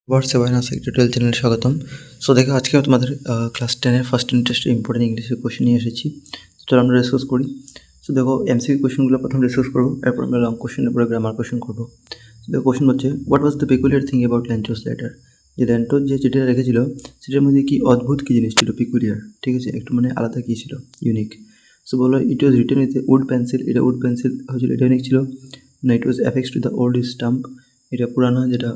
WhatsApp না tutorial চ্যানেলে স্বাগতম। সো দেখো আজকে আমি তোমাদের ক্লাস 10-এর ফার্স্ট ইন্টারেস্ট ইম্পর্টেন্ট ইংলিশের কোশ্চেন নিয়ে এসেছি। চলো আমরা ডিসকাস করি। সো দেখো এমসিকিউ কোশ্চেনগুলো প্রথম ডিসকাস করবো, এরপর আমরা লং কোশ্চেনের পরে গ্রামার কোশ্চেন করবো। দেখো কোশ্চেন হচ্ছে, what was the peculiar thing about Lencho's letter? যে ল্যান্টোস যে চিঠিটা রেখেছিল সেটার মধ্যে কি অদ্ভুত কী জিনিস ছিল? পিকুলিয়ার, ঠিক আছে, একটু মানে আলাদা কী ছিল, ইউনিক। সো বলো, it was written with wood pencil, এটা উড পেন্সিল হয়েছিল, এটা ইউনিক ছিল না? It was affixed to the old stamp, এটা পুরানো যেটা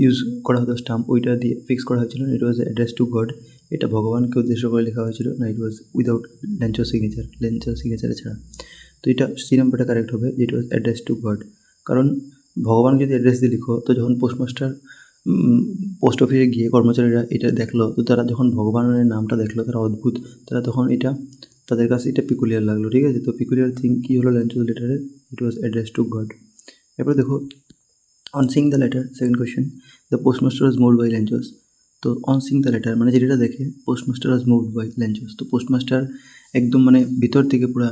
ইউজ করা হতো স্টাম্প, ওইটা দিয়ে ফিক্স করা হয়েছিল। ইট ওয়াজ অ্যাড্রেস টু গড, এটা ভগবানকে উদ্দেশ্য করে লেখা হয়েছিল না? ইট ওয়াজ উইদাউট ল্যান্চো সিগনেচার, ল্যান্চো সিগনেচারে ছাড়া। তো এটা সি নাম্বারটা কারেক্ট হবে, যে ইট ওয়াজ অ্যাড্রেস টু গড। কারণ ভগবানকে যদি অ্যাড্রেস দিয়ে লিখো, তো যখন পোস্টমাস্টার পোস্ট অফিসে গিয়ে কর্মচারীরা এটা দেখলো, তো তারা যখন ভগবানের নামটা দেখলো, তারা অদ্ভুত, তারা তখন এটা তাদের কাছে এটা পিকুলিয়ার লাগলো, ঠিক আছে। তো পিকুলিয়ার থিং কী হলো ল্যান্চোস লেটারের? It was address to God. এরপর দেখো, on seeing the letter, second question, the postmaster was moved by Lencho. তো অন সিং দ্য লেটার মানে যেটা দেখে postmaster was moved by Lencho, তো পোস্টমাস্টার একদম মানে ভিতর থেকে পুরো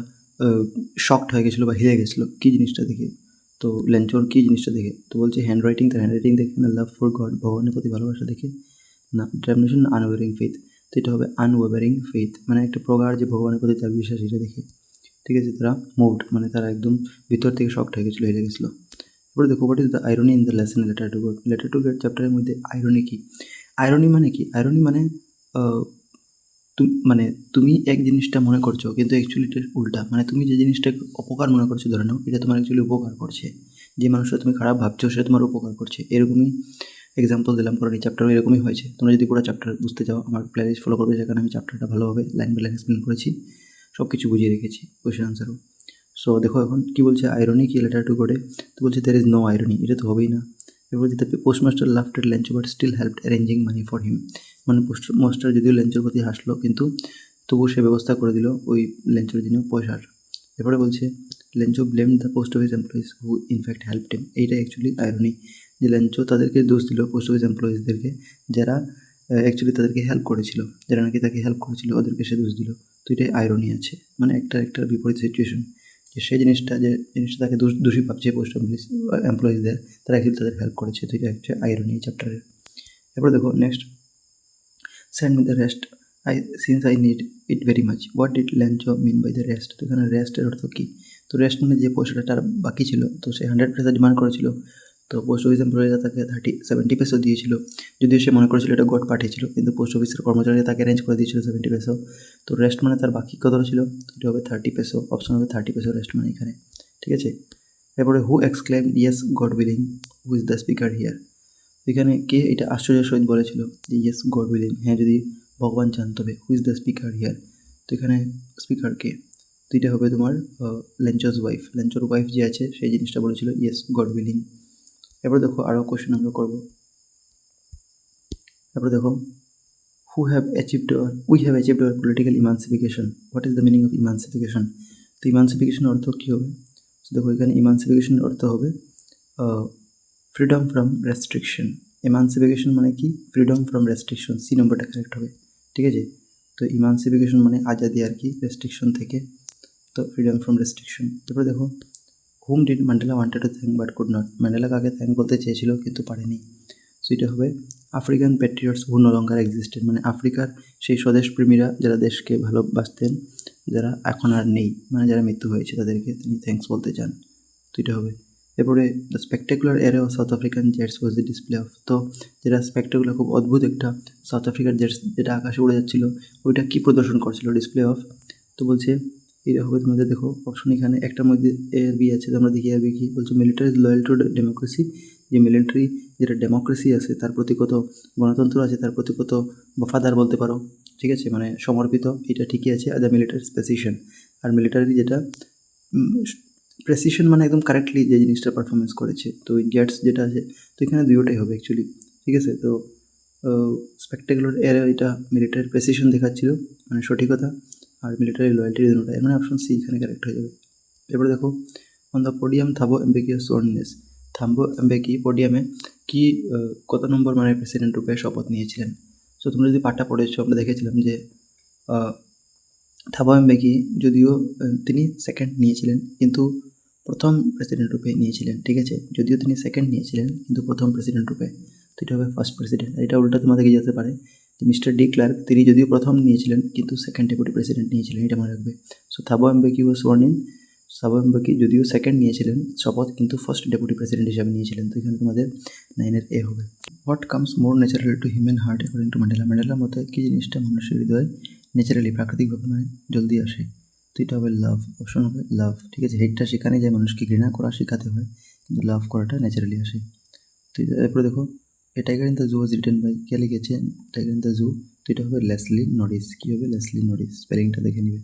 শকড হয়ে গেছিলো বা হিলে গেছিলো কী জিনিসটা দেখে? তো ল্যান্চোর কী জিনিসটা দেখে? তো বলছে হ্যান্ড রাইটিং, তার হ্যান্ড রাইটিং দেখে না? লাভ ফর গড, ভগবানের প্রতি ভালোবাসা দেখে না? ডিটারমিনেশন না আনওয়ারিং ফেথ, তো এটা হবে আনওয়ারিং ফেথ, মানে একটা প্রগাঢ় যে ভগবানের প্রতি তার বিশ্বাস, এটা দেখে, ঠিক আছে। তারা মুভড মানে তারা একদম ভিতর থেকে শকড হয়ে গেছিলো, হেরে গেছিলো। এরপরে দেখো, what is the irony in the lesson letter to God? Letter to god চ্যাপ্টারের মধ্যে আইরনি কী? আইরনি মানে কি? আইরনি মানে মানে তুমি এক জিনিসটা মনে করছো কিন্তু অ্যাকচুয়ালি এটা উল্টা, মানে তুমি যে জিনিসটাকে অপকার মনে করছো, ধরে নাও এটা তোমার অ্যাকচুয়ালি উপকার করছে, যে মানুষটা তুমি খারাপ ভাবছো সে তোমার উপকার করছে। এরকমই এক্সাম্পল দিলাম, পরে এই চ্যাপ্টারও এরকমই হয়েছে। তোমরা যদি পুরো চ্যাপ্টার বুঝতে চাও, আমার প্লেলিস্ট ফলো করবে, যেখানে আমি চ্যাপ্টারটা ভালোভাবে লাইন বাই লাইন এক্সপ্লেন করেছি, সব কিছু বুঝিয়ে রেখেছি, কোয়েশ্চেন আনসারও। সো দেখো এখন কী বলছে, আইরনি কি লেটার টু গডে? তো বলছে দের ইজ নো আইরনি, এটা তো হবেই না। এবার বলছে the postmaster laughed at Lencho but still helped arranging money for him, মানে পোস্টমাস্টার যদিও ল্যান্চোর প্রতি হাসলো, কিন্তু তবুও সে ব্যবস্থা করে দিল ওই ল্যান্চোর জন্য পয়সার। এরপরে বলছে Lencho blame the post office employees who in fact helped him, এইটা অ্যাকচুয়ালি আইরনি, যে ল্যান্চো তাদেরকে দোষ দিল, পোস্ট অফিস এমপ্লয়িজদেরকে, যারা অ্যাকচুয়ালি তাদেরকে হেল্প করেছিল, যারা নাকি তাকে হেল্প করেছিল, ওদেরকে সে দোষ দিল। তো এটাই আইরনি আছে, মানে একটার বিপরীত সিচুয়েশন, যে সেই জিনিসটা তাকে দোষী ভাবছে পোস্ট অফিস এমপ্লয়িজদের, তারা অ্যাকচুয়ালি তাদের হেল্প করেছে। তো এটা হচ্ছে আইরনি এই চ্যাপ্টারের। এরপর দেখো next, send me the rest since I need it very much, what did Lencho mean by the rest? তো এখানে রেস্টের অর্থ কী? তো রেস্ট মানে যে পয়সাটা তার বাকি ছিল, তো সে 100 পয়সা ডিমান্ড করেছিল, তো পোস্ট অফিস এমপ্লয়িরা তাকে 70 পয়সা দিয়েছিল, যদিও সে মনে করেছিল এটা গড পাঠিয়েছিল, কিন্তু পোস্ট অফিসের কর্মচারীরা তাকে অ্যারেঞ্জ করে দিয়েছিল 70 পয়সা। তো রেস্ট মানে তার বাকি কতটা ছিল, তো এটা হবে 30 পয়সা, অপশন হবে 30 পয়সা রেস্ট মানে এখানে, ঠিক আছে। এরপরে who exclaim yes God willing, who is the speaker here? এখানে কে এটা আশ্চর্যের সহিত বলেছিল যে ইয়েস গড উইলিং, হ্যাঁ যদি ভগবান চান তবে, হু ইজ দ্য স্পিকার হিয়ার? তো এখানে স্পিকার কে? তো এটা হবে তোমার ল্যান্চোর ওয়াইফ, ল্যান্চোর ওয়াইফ যে আছে সেই জিনিসটা বলেছিল ইয়েস গড উইলিং। এরপর দেখো আরও কোশ্চেন আমরা করবো। তারপরে দেখো, we have achieved our political emancipation, what is the meaning of emancipation? তো ইমানসিফিকেশনের অর্থ কী হবে? দেখো এখানে ইমানসিফিকেশনের অর্থ হবে ফ্রিডম ফ্রম রেস্ট্রিকশন। এমানসিফিকেশন মানে কি? ফ্রিডম ফ্রম রেস্ট্রিকশন, সি নম্বরটা কারেক্ট হবে, ঠিক আছে। তো ইমানসিফিকেশন মানে আজাদি আর কি, রেস্ট্রিকশন থেকে, তো ফ্রিডম ফ্রম রেস্ট্রিকশন। তারপরে দেখো, whom did Mandela wanted to thank but could not? Mandela কাকে থ্যাঙ্ক বলতে চেয়েছিল কিন্তু পারেনি? সো এটা হবে African patriots who no longer existed, মানে আফ্রিকার সেই স্বদেশপ্রেমীরা যারা দেশকে ভালোবাসতেন, যারা এখন আর নেই, মানে যারা মৃত্যু হয়েছে, তাদেরকে তিনি থ্যাঙ্কস বলতে চান। তো এটা হবে। এরপরে দ্য স্পেকটেকুলার এরে of south African jets was the display of, তো যেটা স্পেকটেকুলার খুব অদ্ভুত একটা সাউথ আফ্রিকার জেটস যেটা আকাশে উড়ে যাচ্ছিলো, ওইটা কী প্রদর্শন করছিল? Display of. তো বলছে এটা হবে তোমাদের, দেখো অপশন এখানে একটার মধ্যে এ আর বি আছে, তো আমরা দেখি আর বি কী বলছে, মিলিটারি লয়াল টু ডেমোক্রেসি, যে মিলিটারি যেটা ডেমোক্রেসি আছে তার প্রতি কত, গণতন্ত্র আছে তার প্রতি কত বফাদার বলতে পারো, ঠিক আছে, মানে সমর্পিত, এটা ঠিকই আছে। আর দ্য মিলিটারি প্রেসিশন, আর মিলিটারি যেটা প্রেসিশন মানে একদম কারেক্টলি যে জিনিসটা পারফরমেন্স করেছে, তো জেটস যেটা আছে, তো এখানে দুটোই হবে অ্যাকচুয়ালি, ঠিক আছে। তো স্পেকটেকুলার এর এটা মিলিটারি প্রেসিশন দেখাচ্ছিল, মানে সঠিকতা, আর মিলিটারি লয়্যালটি দুটোটাই, মানে অপশন সি এখানে কারেক্ট হয়ে যাবে। এরপরে দেখো, অন দ্য পোডিয়াম থাম্বো এমবেকি সোর্ননেস, থাম্বো এমবেকি পোডিয়ামে কি কত নম্বর মানে প্রেসিডেন্ট রূপে শপথ নিয়েছিলেন? সো তোমরা যদি পাঠটা পড়েছো, আমরা দেখেছিলাম যে থাম্বো এমবেকি যদিও তিনি সেকেন্ড নিয়েছিলেন, কিন্তু প্রথম প্রেসিডেন্ট রূপে নিয়েছিলেন, ঠিক আছে, যদিও তিনি সেকেন্ড নিয়েছিলেন কিন্তু প্রথম প্রেসিডেন্ট রূপে। তো এটা হবে ফার্স্ট প্রেসিডেন্ট। এটা উল্টা তোমাদেরকে যেতে পারে যে মিস্টার ডি ক্লার্ক তিনি যদিও প্রথম নিয়েছিলেন কিন্তু সেকেন্ড ডেপুটি প্রেসিডেন্ট নিয়েছিলেন, এটা মনে রাখবে। সো থাবো এমবেকি ওয়াজ স্worn in, থাবো এমবেকি যদিও সেকেন্ড নিয়েছিলেন শপথ কিন্তু ফার্স্ট ডেপুটি প্রেসিডেন্ট হিসাবে নিয়েছিলেন। তো এখানে তোমাদের 9-এর এ হবে। What comes more natural to human heart according to Mandela. ম্যান্ডেলার মতে কি জিনিসটা মানুষের হৃদয়ে ন্যাচারালি প্রাকৃতিকভাবে মানে জলদি আসে? তো এটা হবে লাভ, অপশন হবে লাভ। ঠিক আছে, হেটটা শেখানো যায়, মানুষকে ঘৃণা করা শেখাতে হয়, কিন্তু লাভ করাটা ন্যাচারালি আসে। তো এরপরে দেখো a tiger in the zoo was written by, কে লিখেছে টাইগার ইন দ্য জু? তো এটা হবে লেসলি নরিস। কী হবে? Leslie Norris. স্পেলিংটা দেখে নিবে।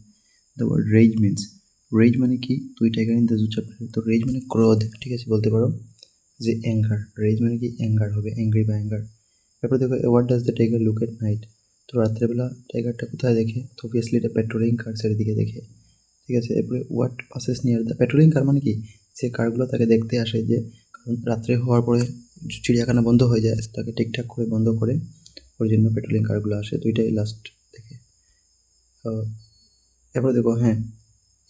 The word rage means, rage মানে কি? তো এই tiger in the zoo chapter, তো রেজ মানে ক্রোধ। ঠিক আছে, বলতে পারো যে অ্যাঙ্গার। রেজ মানে কি? অ্যাঙ্গার হবে, অ্যাঙ্গ্রি বা অ্যাঙ্গার। তারপর দেখো what does the tiger look at night. তো রাত্রেবেলা টাইগারটা কোথায় দেখে? তো অবভিয়াসলি এটা পেট্রোলিং কার্সের দিকে দেখে। ঠিক আছে, এরপরে what passes near the, patrolling car মানে কি? যে কারগুলো তাকে দেখতে আসে, যে কারণ রাত্রে হওয়ার পরে চিড়িয়াখানা বন্ধ হয়ে যায়, তাকে ঠিকঠাক করে বন্ধ করে, ওর জন্য পেট্রোলিং কারগুলো আসে। তো এটাই লাস্ট দেখে। এরপরে দেখো হ্যাঁ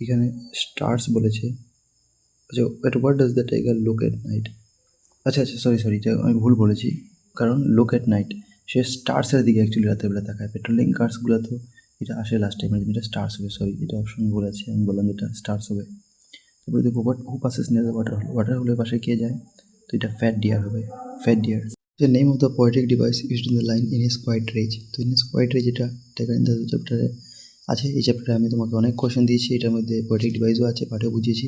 এখানে স্টার্স বলেছে। আচ্ছা, at what does the tiger look at night. আচ্ছা সরি এটা আমি ভুল বলেছি, কারণ লুক এট নাইট সে স্টার্সের দিকে অ্যাকচুয়ালি রাতেরবেলা তাকায়। পেট্রোলিং কার্সগুলো তো এটা আসে লাস্ট টাইম, এটা স্টার্স হবে। সরি, এটা অপশন ভুল আছে, আমি বললাম এটা স্টার্স হবে। তারপরে দেখো what who passes near the water hole, water হোলের পাশে কে যায়? তো এটা ফ্যাট ডিয়ার হবে, fat deer. The name of the poetic device used in the line in his quiet rage. তো ইন হিজ কোয়াইট রেজ এটা টাইগার ইন দ্য জু চ্যাপ্টারে আছে। এই চ্যাপ্টারে আমি তোমাকে অনেক কোয়েশ্চেন দিয়েছি, এটার মধ্যে পোয়েট্রিক ডিভাইসও আছে, পাঠেও বুঝিয়েছি।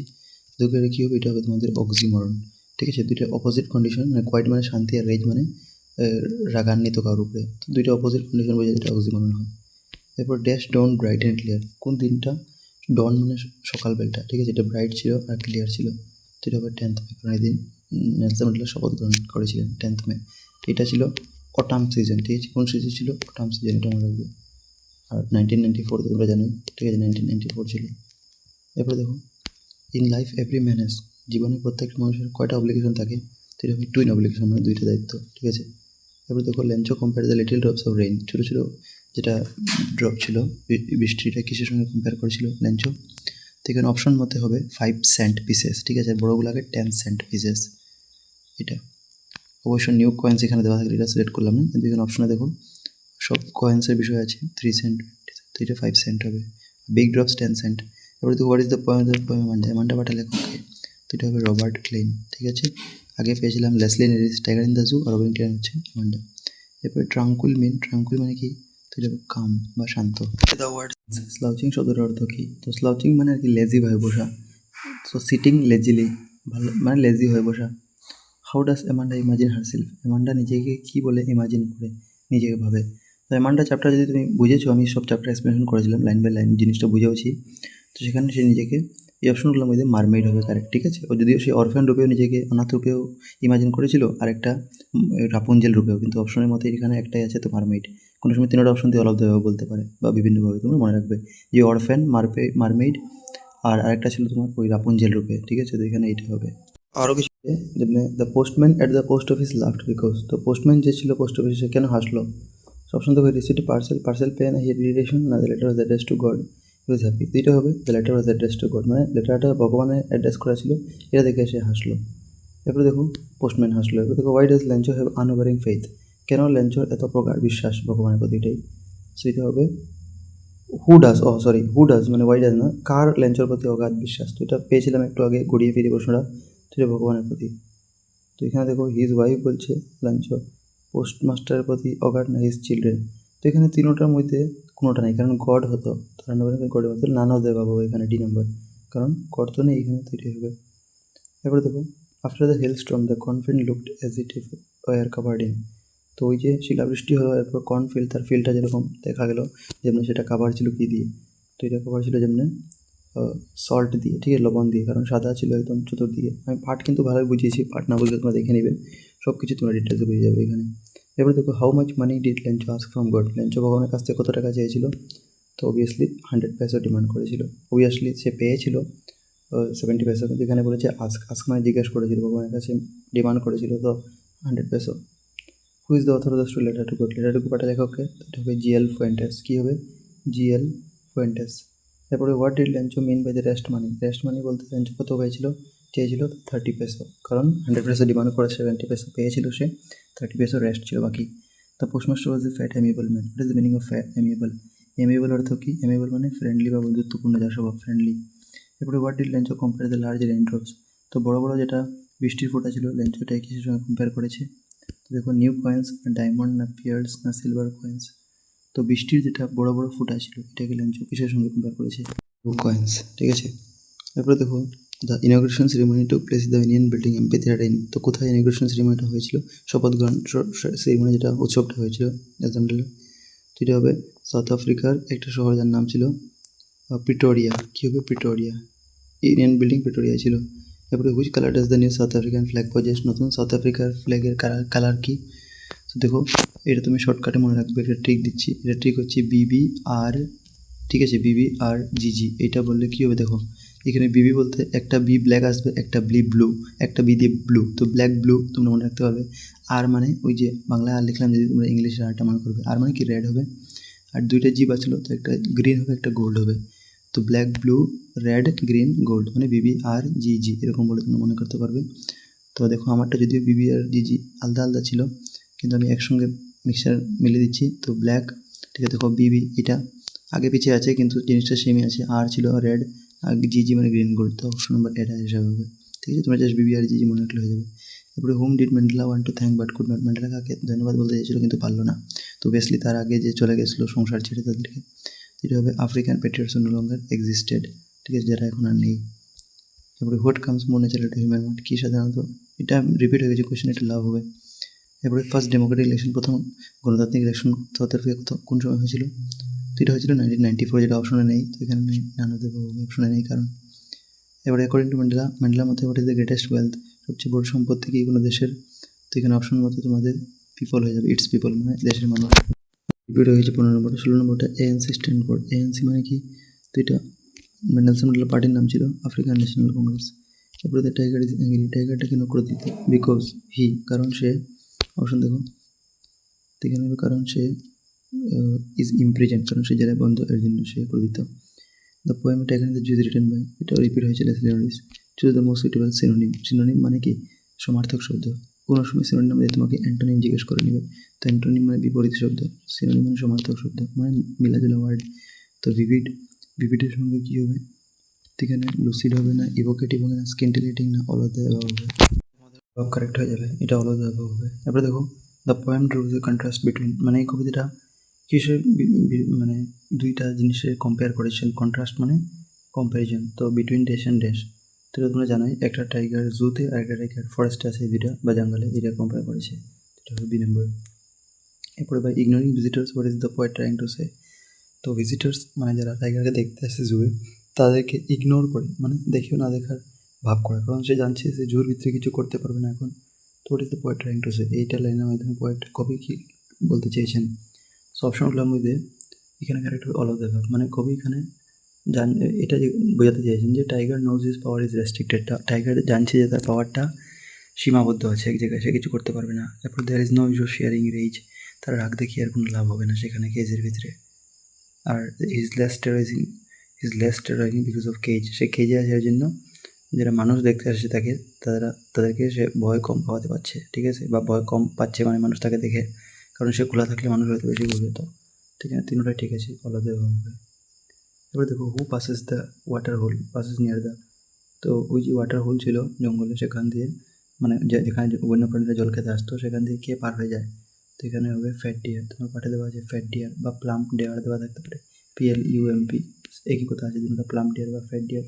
দুটোরে কী হবে? এটা হবে তোমাদের অক্সিমরন। ঠিক আছে, দুইটা অপোজিট কন্ডিশন, মানে কোয়াইট মানে শান্তি আর রেজ মানে রাগান্বিত কারোর উপরে। তো দুইটা অপোজিট কন্ডিশন বোঝায় এটা অক্সিমরন হয়। এরপর dash dawn bright and clear, কোন দিনটা? ডন মানে সকালবেলটা। ঠিক আছে, এটা ব্রাইট ছিল আর ক্লিয়ার ছিল। তো এটা হবে 10th মে, কারণ এই দিন নেলসন ম্যান্ডেলা শপথ গ্রহণ করেছিলেন 10th মে। এটা ছিল অটাম সিজন। ঠিক আছে, কোন সিজন ছিল? অটাম সিজন, এটা মনে রাখবে। আর 1994 তো তোমরা জানোই। ঠিক আছে, 1994 ছিল। এরপরে দেখো in life every man has, জীবনে প্রত্যেকটা মানুষের কয়টা অব্লিগেশন থাকে? তো এটা হবে টুইন অব্লিগেশন, মানে দুইটা দায়িত্ব। ঠিক আছে, এরপর দেখো Lencho compare the little drops of rain, ছোটো ছোটো যেটা ড্রপ ছিল বৃষ্টিটা কিসের সঙ্গে কম্পেয়ার করেছিল লেঞ্চো? তো এখানে অপশন মতে হবে 5 সেন্ট পিসেস। ঠিক আছে, বড়োগুলোকে 10 সেন্ট পিসেস। এটা অবশ্য নিউ কয়েন্স এখানে দেওয়া থাকলে এটা সিলেক্ট করলাম না, কিন্তু এখানে অপশনে দেখো সব কয়েন্সের বিষয় আছে। 3 সেন্ট, তো এটা 5 সেন্ট হবে। Big drops 10 cent. এবারে দেখো what is the poem of the poem Amanda, Amanda বাটা লেখককে? তো এটা হবে রবার্ট ক্লেইন। ঠিক আছে, আগে পেয়েছিলাম Leslie Norris tiger in the zoo, আর রবিন ক্লেইন হচ্ছে এমান্ডা। এরপরে ট্রাঙ্কুইল মিন, ট্রাঙ্কুইল মানে কি? তো এটা কাম বা শান্ত। দ্য ওয়ার্ড স্লাউচিং শব্দটার অর্থ কী? তো স্লাউচিং মানে আর কি লেজি হয়ে বসা। সো সিটিং লেজিলি, ভালো মানে লেজি হয়ে বসা। হাউ ডাস এমান্ডা ইমাজিন হারসেলফ, এমান্ডা নিজেকে কী বলে ইমাজিন করে, নিজেকে ভাবে? তো এমান্ডা চ্যাপ্টার যদি তুমি বুঝেছো, আমি সব চ্যাপ্টার এক্সপ্লেনেশন করেছিলাম লাইন বাই লাইন, জিনিসটা বুঝেওছি। তো সেখানে সে নিজেকে এই অপশনগুলোর মধ্যে মারমেইড হবে কারেক্ট। ঠিক আছে, ও যদিও সে অরফ্যান রূপেও নিজেকে, অনাথ রূপেও ইমাজিন করেছিল, আর একটা রাপুঞ্জেল রূপেও, কিন্তু অপশনের মধ্যে এখানে একটাই আছে, তো মারমেইড। কোনো সময় তিনটা অপশন দিয়ে অল অফ দ্য অ্যাবাভ বলতে পারে বা বিভিন্নভাবে, তোমরা মনে রাখবে যে অরফ্যান, মারমেইড, আর আরেকটা ছিল তোমার ওই রাপুঞ্জেল রূপে। ঠিক আছে, তো এখানে এইটা হবে। আরও কিছু যেমন the postman at the post office laughed because, তো পোস্টম্যান যে ছিল পোস্ট অফিসে সে কেন হাসলো? সবসময় দেখো রিসিভ পার্সেল পে না হিয়ার রিলেশন, না the letter was address to god he was happy. দুইটা হবে, the letter was address to god মানে লেটারটা ভগবানের অ্যাড্রেস করা ছিল, এটা দেখে সে হাসলো। এরপরে দেখো পোস্টম্যান হাসলো। এরপর দেখো why does Lencho have unwavering faith, কেন লেঞ্চোর এত প্রকার বিশ্বাস ভগবানের প্রতি? এটাই সেটা হবে হু ডাজ মানে ওয়াই ডাজ না, কার লেঞ্চোর প্রতি অগাধ বিশ্বাস? তো এটা পেয়েছিলাম একটু আগে গড়িয়ে ফিরিয়ে প্রশ্নটা, সেটা ভগবানের প্রতি। তো এখানে দেখো হিজ ওয়াইফ বলছে লেঞ্চো, পোস্টমাস্টারের প্রতি অগাধ না হিজ চিলড্রেন। তো এখানে তিনোটার মধ্যে কোনোটা নেই, কারণ গড হতো, তার নম্বর গডের মধ্যে নান অফ দ্য বাবু এখানে ডি নাম্বার, কারণ গড তো নেই এখানে, তো এটাই হবে। এরপরে দেখো after the hail storm the cornfield looked as if it were covered in. তো ওই যে শিলাবৃষ্টি হলো, এরপর কর্নফিল্ড, তার ফিল্ডটা যেরকম দেখা গেল, যেমন সেটা কাভার ছিল কী দিয়ে? তো এটা কাভার ছিল যেমন সল্ট দিয়ে। ঠিক আছে, লবণ দিয়ে, কারণ সাদা ছিল একদম চতুর্দিকে। আমি পাঠ কিন্তু ভালোই বুঝিয়েছি, পাঠ না বুঝলে তোমরা দেখে নেবে, সব কিছু তোমরা ডিটেলসে বুঝে যাবে এখানে। এবার দেখো how much money did Lencho ask from god, Lencho ভগবানের কাছ থেকে কত টাকা চেয়েছিল? তো অবভিয়াসলি 100 পয়সা ডিমান্ড করেছিল। অবভিয়াসলি সে পেয়েছিল 70 পয়সা, কিন্তু এখানে বলেছে আস্ক মানে জিজ্ঞেস করেছিল, ভগবানের কাছে ডিমান্ড করেছিল, তো 100 পয়সা। Who is the author of the story letter to God, letter to পাঠা লেখককে? এটা হবে জিএল ফুয়েন্টেস। কী হবে? G L Fuentes. তারপরে what did Lencho mean by the rest money, rest money বলতে লেঞ্চো কত পেয়েছিল? চেয়েছিল 30 পেসো, কারণ 100 পেসো ডিমান্ড করে 70 পেসো পেয়েছিল সে, 30 পেসো রেস্ট ছিল বাকি। The postmaster was a fat amiable man. What is the meaning of fat amiable? Amiable অর্থ কি? অ্যামিয়েবল মানে ফ্রেন্ডলি বা বন্ধুত্বপূর্ণ, যার স্বভাব ফ্রেন্ডলি। এরপরে what did Lencho compare the large rain drops? তো বড় বড় যেটা বৃষ্টির ফোঁটা ছিল, লেঞ্চোটা কিসের সঙ্গে কম্পেয়ার করেছে? তো দেখো, নিউ কয়েন্স, ডায়মন্ড না পিয়ার্স না সিলভার কয়েন্স? তো বৃষ্টির যেটা বড় বড় ফোঁটা ছিল, এটাকে লেঞ্চো কিসের সঙ্গে কম্পেয়ার করেছে? নিউ কয়েন্স, ঠিক আছে। এরপরে দেখো, the inauguration ceremony took place the union building amphitheatre in. তো কোথায় ইনগ্রেশন সেরিমনিটা হয়েছিল? শপথ গ্রহণ সেরিমনি যেটা উৎসবটা হয়েছিল অ্যাসেম্বলি, তো এটা হবে সাউথ আফ্রিকার একটা শহর, যার নাম ছিল প্রিটোরিয়া। কী হবে? প্রিটোরিয়া। ইউনিয়ন বিল্ডিং প্রিটোরিয়া ছিল। এরপরে which colour does the new South African flag possess? নতুন সাউথ আফ্রিকার ফ্ল্যাগের কালার কি? তো দেখো, এটা তুমি শর্টকাটে মনে রাখবে, এটা ট্রিক দিচ্ছি। এটা ট্রিক হচ্ছে BBR, ঠিক আছে, BBRGG। এটা বললে কী হবে? দেখো, এখানে বিবি বলতে একটা বি ব্ল্যাক আসবে, একটা ব্লু, একটা বি দিয়ে ব্লু, তো ব্ল্যাক ব্লু তোমরা মনে রাখতে পারবে। আর মানে ওই যে বাংলায় আর লিখলাম, যদি তোমরা ইংলিশে আরটা মনে করবে। আর মানে কি? রেড হবে। আর দুইটা জি বাঁচলো, তো একটা গ্রিন হবে, একটা গোল্ড হবে। তো black blue red green gold মানে BBRGG, এরকম বলে তোমরা মনে করতে পারবে। তো দেখো, আমারটা যদিও BBRGG আলাদা আলাদা ছিল, কিন্তু আমি একসঙ্গে মিক্সার মিলে দিচ্ছি। তো ব্ল্যাক, ঠিক আছে, দেখো বিবি এটা আগে পিছিয়ে আছে কিন্তু জিনিসটা সেমই আছে। আর ছিল রেড, আর জিজি মানে গ্রিন গোল্ড, তো অপশন নাম্বার এটা হিসাবে হবে। ঠিক আছে, তোমরা জাস্ট BBRGG মনে রাখলে হয়ে যাবে। এরপরে whom did Mandela want to thank but could not? Mandela কাকে ধন্যবাদ বলতে চেয়েছিল কিন্তু পারলো না। তো বেসলি তার আগে যে চলে গেছিলো সংসার ছেড়ে তাদেরকে, এটা হবে African patriots no longer existed, ঠিক আছে, যারা এখন আর নেই। তারপরে what comes more natural to human heart? কী সাধারণত? এটা রিপিট হয়ে গেছে কোয়েশ্চেন, এটা লাভ হবে। এরপরে ফার্স্ট ডেমোক্রেটিক ইলেকশন, প্রথম গণতান্ত্রিক ইলেকশন সাউথ আফ্রিকা কোন সময় হয়েছিল? তো এটা হয়েছিল 1994, যেটা অপশনে নেই, তো এখানে নান অফ দ্য অপশনে নেই কারণ। এবারে অ্যাকর্ডিং টু ম্যান্ডেলার মতে what is the greatest wealth? সবচেয়ে বড় সম্পত্তি কি কোনো দেশের? তো এখানে অপশন মতো তোমাদের পিপল হয়ে যাবে, ইটস পিপল মানে দেশের মানুষ। রিপিট হয়ে গেছে 15 নম্বরটা। 16 নম্বরটা ANC স্ট্যান্ড ফর। ANC মানে কি? তো এটা নেলসন ম্যান্ডেলার পার্টির নাম ছিল আফ্রিকান ন্যাশনাল কংগ্রেস। এরপরে দ্য টাইগার ইজ অ্যাংরি, টাইগারটা কেন করে দিত? বিকজ হি, কারণ সে, অপশন দেখো, তো এখানে হবে কারণ সে ইজ ইমপ্রিজেন্ট, কারণ সে জেলায় বন্ধ, এর জন্য সে করে দিত। The poem tiger in the zoo's written by, এটাও রিপিট হয়েছিল synonyms. Choose the most suitable synonym. Synonym মানে কি? সমার্থক শব্দ। কোনো সময় সিনোনিম দিয়ে তোমাকে অ্যান্টোনিম জিজ্ঞেস করে নেবে, তো অ্যান্টোনিম মানে বিপরীত শব্দ, সিনোনিম মানে সমার্থক শব্দ, মানে মিলাজুলা ওয়ার্ড। তো ভিভিডের সঙ্গে কী হবে? এখানে লুসিড হবে না, ইভোকেটিভ হবে না, স্কিন্টিলেটিং না, অল অফ দ্য অ্যাবাভ হবে? সব কারেক্ট হয়ে যাবে, এটা অল অফ দ্য অ্যাবাভ হবে। এরপরে দেখো, the poem draws a contrast between, মানে এই কবিতাটা কিসের মানে দুইটা জিনিসের কম্পেয়ার করেছেন। কন্ট্রাস্ট মানে কম্প্যারিজন, তো বিটুইন ড্যাশ অ্যান্ড ড্যাশ, তো তোমরা জানোই একটা টাইগার জুতে আর একটা টাইগার ফরেস্টে আছে, দুইটা বা জঙ্গলে, এটা কম্পেয়ার করেছে, এটা হবে B নম্বর। এরপরে by ignoring visitors what is the poet trying to say? তো ভিজিটার্স মানে যারা টাইগারকে দেখতে আসে জুয়ে, তাদেরকে ইগনোর করে, মানে দেখেও না দেখার ভাব করে, কারণ সে জানছে যে জুর ভিতরে কিছু করতে পারবে না এখন। তো what is the poet trying to সে? এইটা লাইনের মাধ্যমে কবি কি বলতে চেয়েছেন? সো অপশনগুলোর মধ্যে এখানে character all of the above, মানে কবি এখানে এটা বোঝাতে চেয়েছেন যে tiger knows his power is restricted, tiger জানছে যে তার পাওয়ারটা সীমাবদ্ধ আছে, এক জায়গায় সে কিছু করতে পারবে না। তারপর there is no use of sharing rage, তার রাগ দেখিয়ে আর কোনো লাভ হবে না সেখানে কেজের ভিতরে। আর is less terrorising because of cage, সে কেজে আছে এর জন্য যারা মানুষ দেখতে আসছে তাদেরকে সে ভয় কম পাওয়াতে পারছে, ঠিক আছে, বা ভয় কম পাচ্ছে মানে মানুষ তাকে দেখে, কারণ সে খোলা থাকলে মানুষ হয়তো বেশি ঘুরবে। তো ঠিক আছে, তিনটাই ঠিক আছে, আলাদা হবে। এবার দেখো, who passes the water hole, passes near the, তো ওই যে ওয়াটার হোল ছিল জঙ্গলে, সেখান দিয়ে মানে যেখানে বন্য প্রাণীরা জল খেতে আসতো, সেখান দিয়ে কে পার হয়ে যায়? তো এখানে হবে ফ্যাট ডিয়ার, তোমার পাঠে দেওয়া আছে ফ্যাট ডিয়ার বা প্লাম্প ডিয়ার দেওয়া থাকতে পারে, PLUMP, একই কথা আছে দুটো, প্লাম্প ডিয়ার বা fat deer.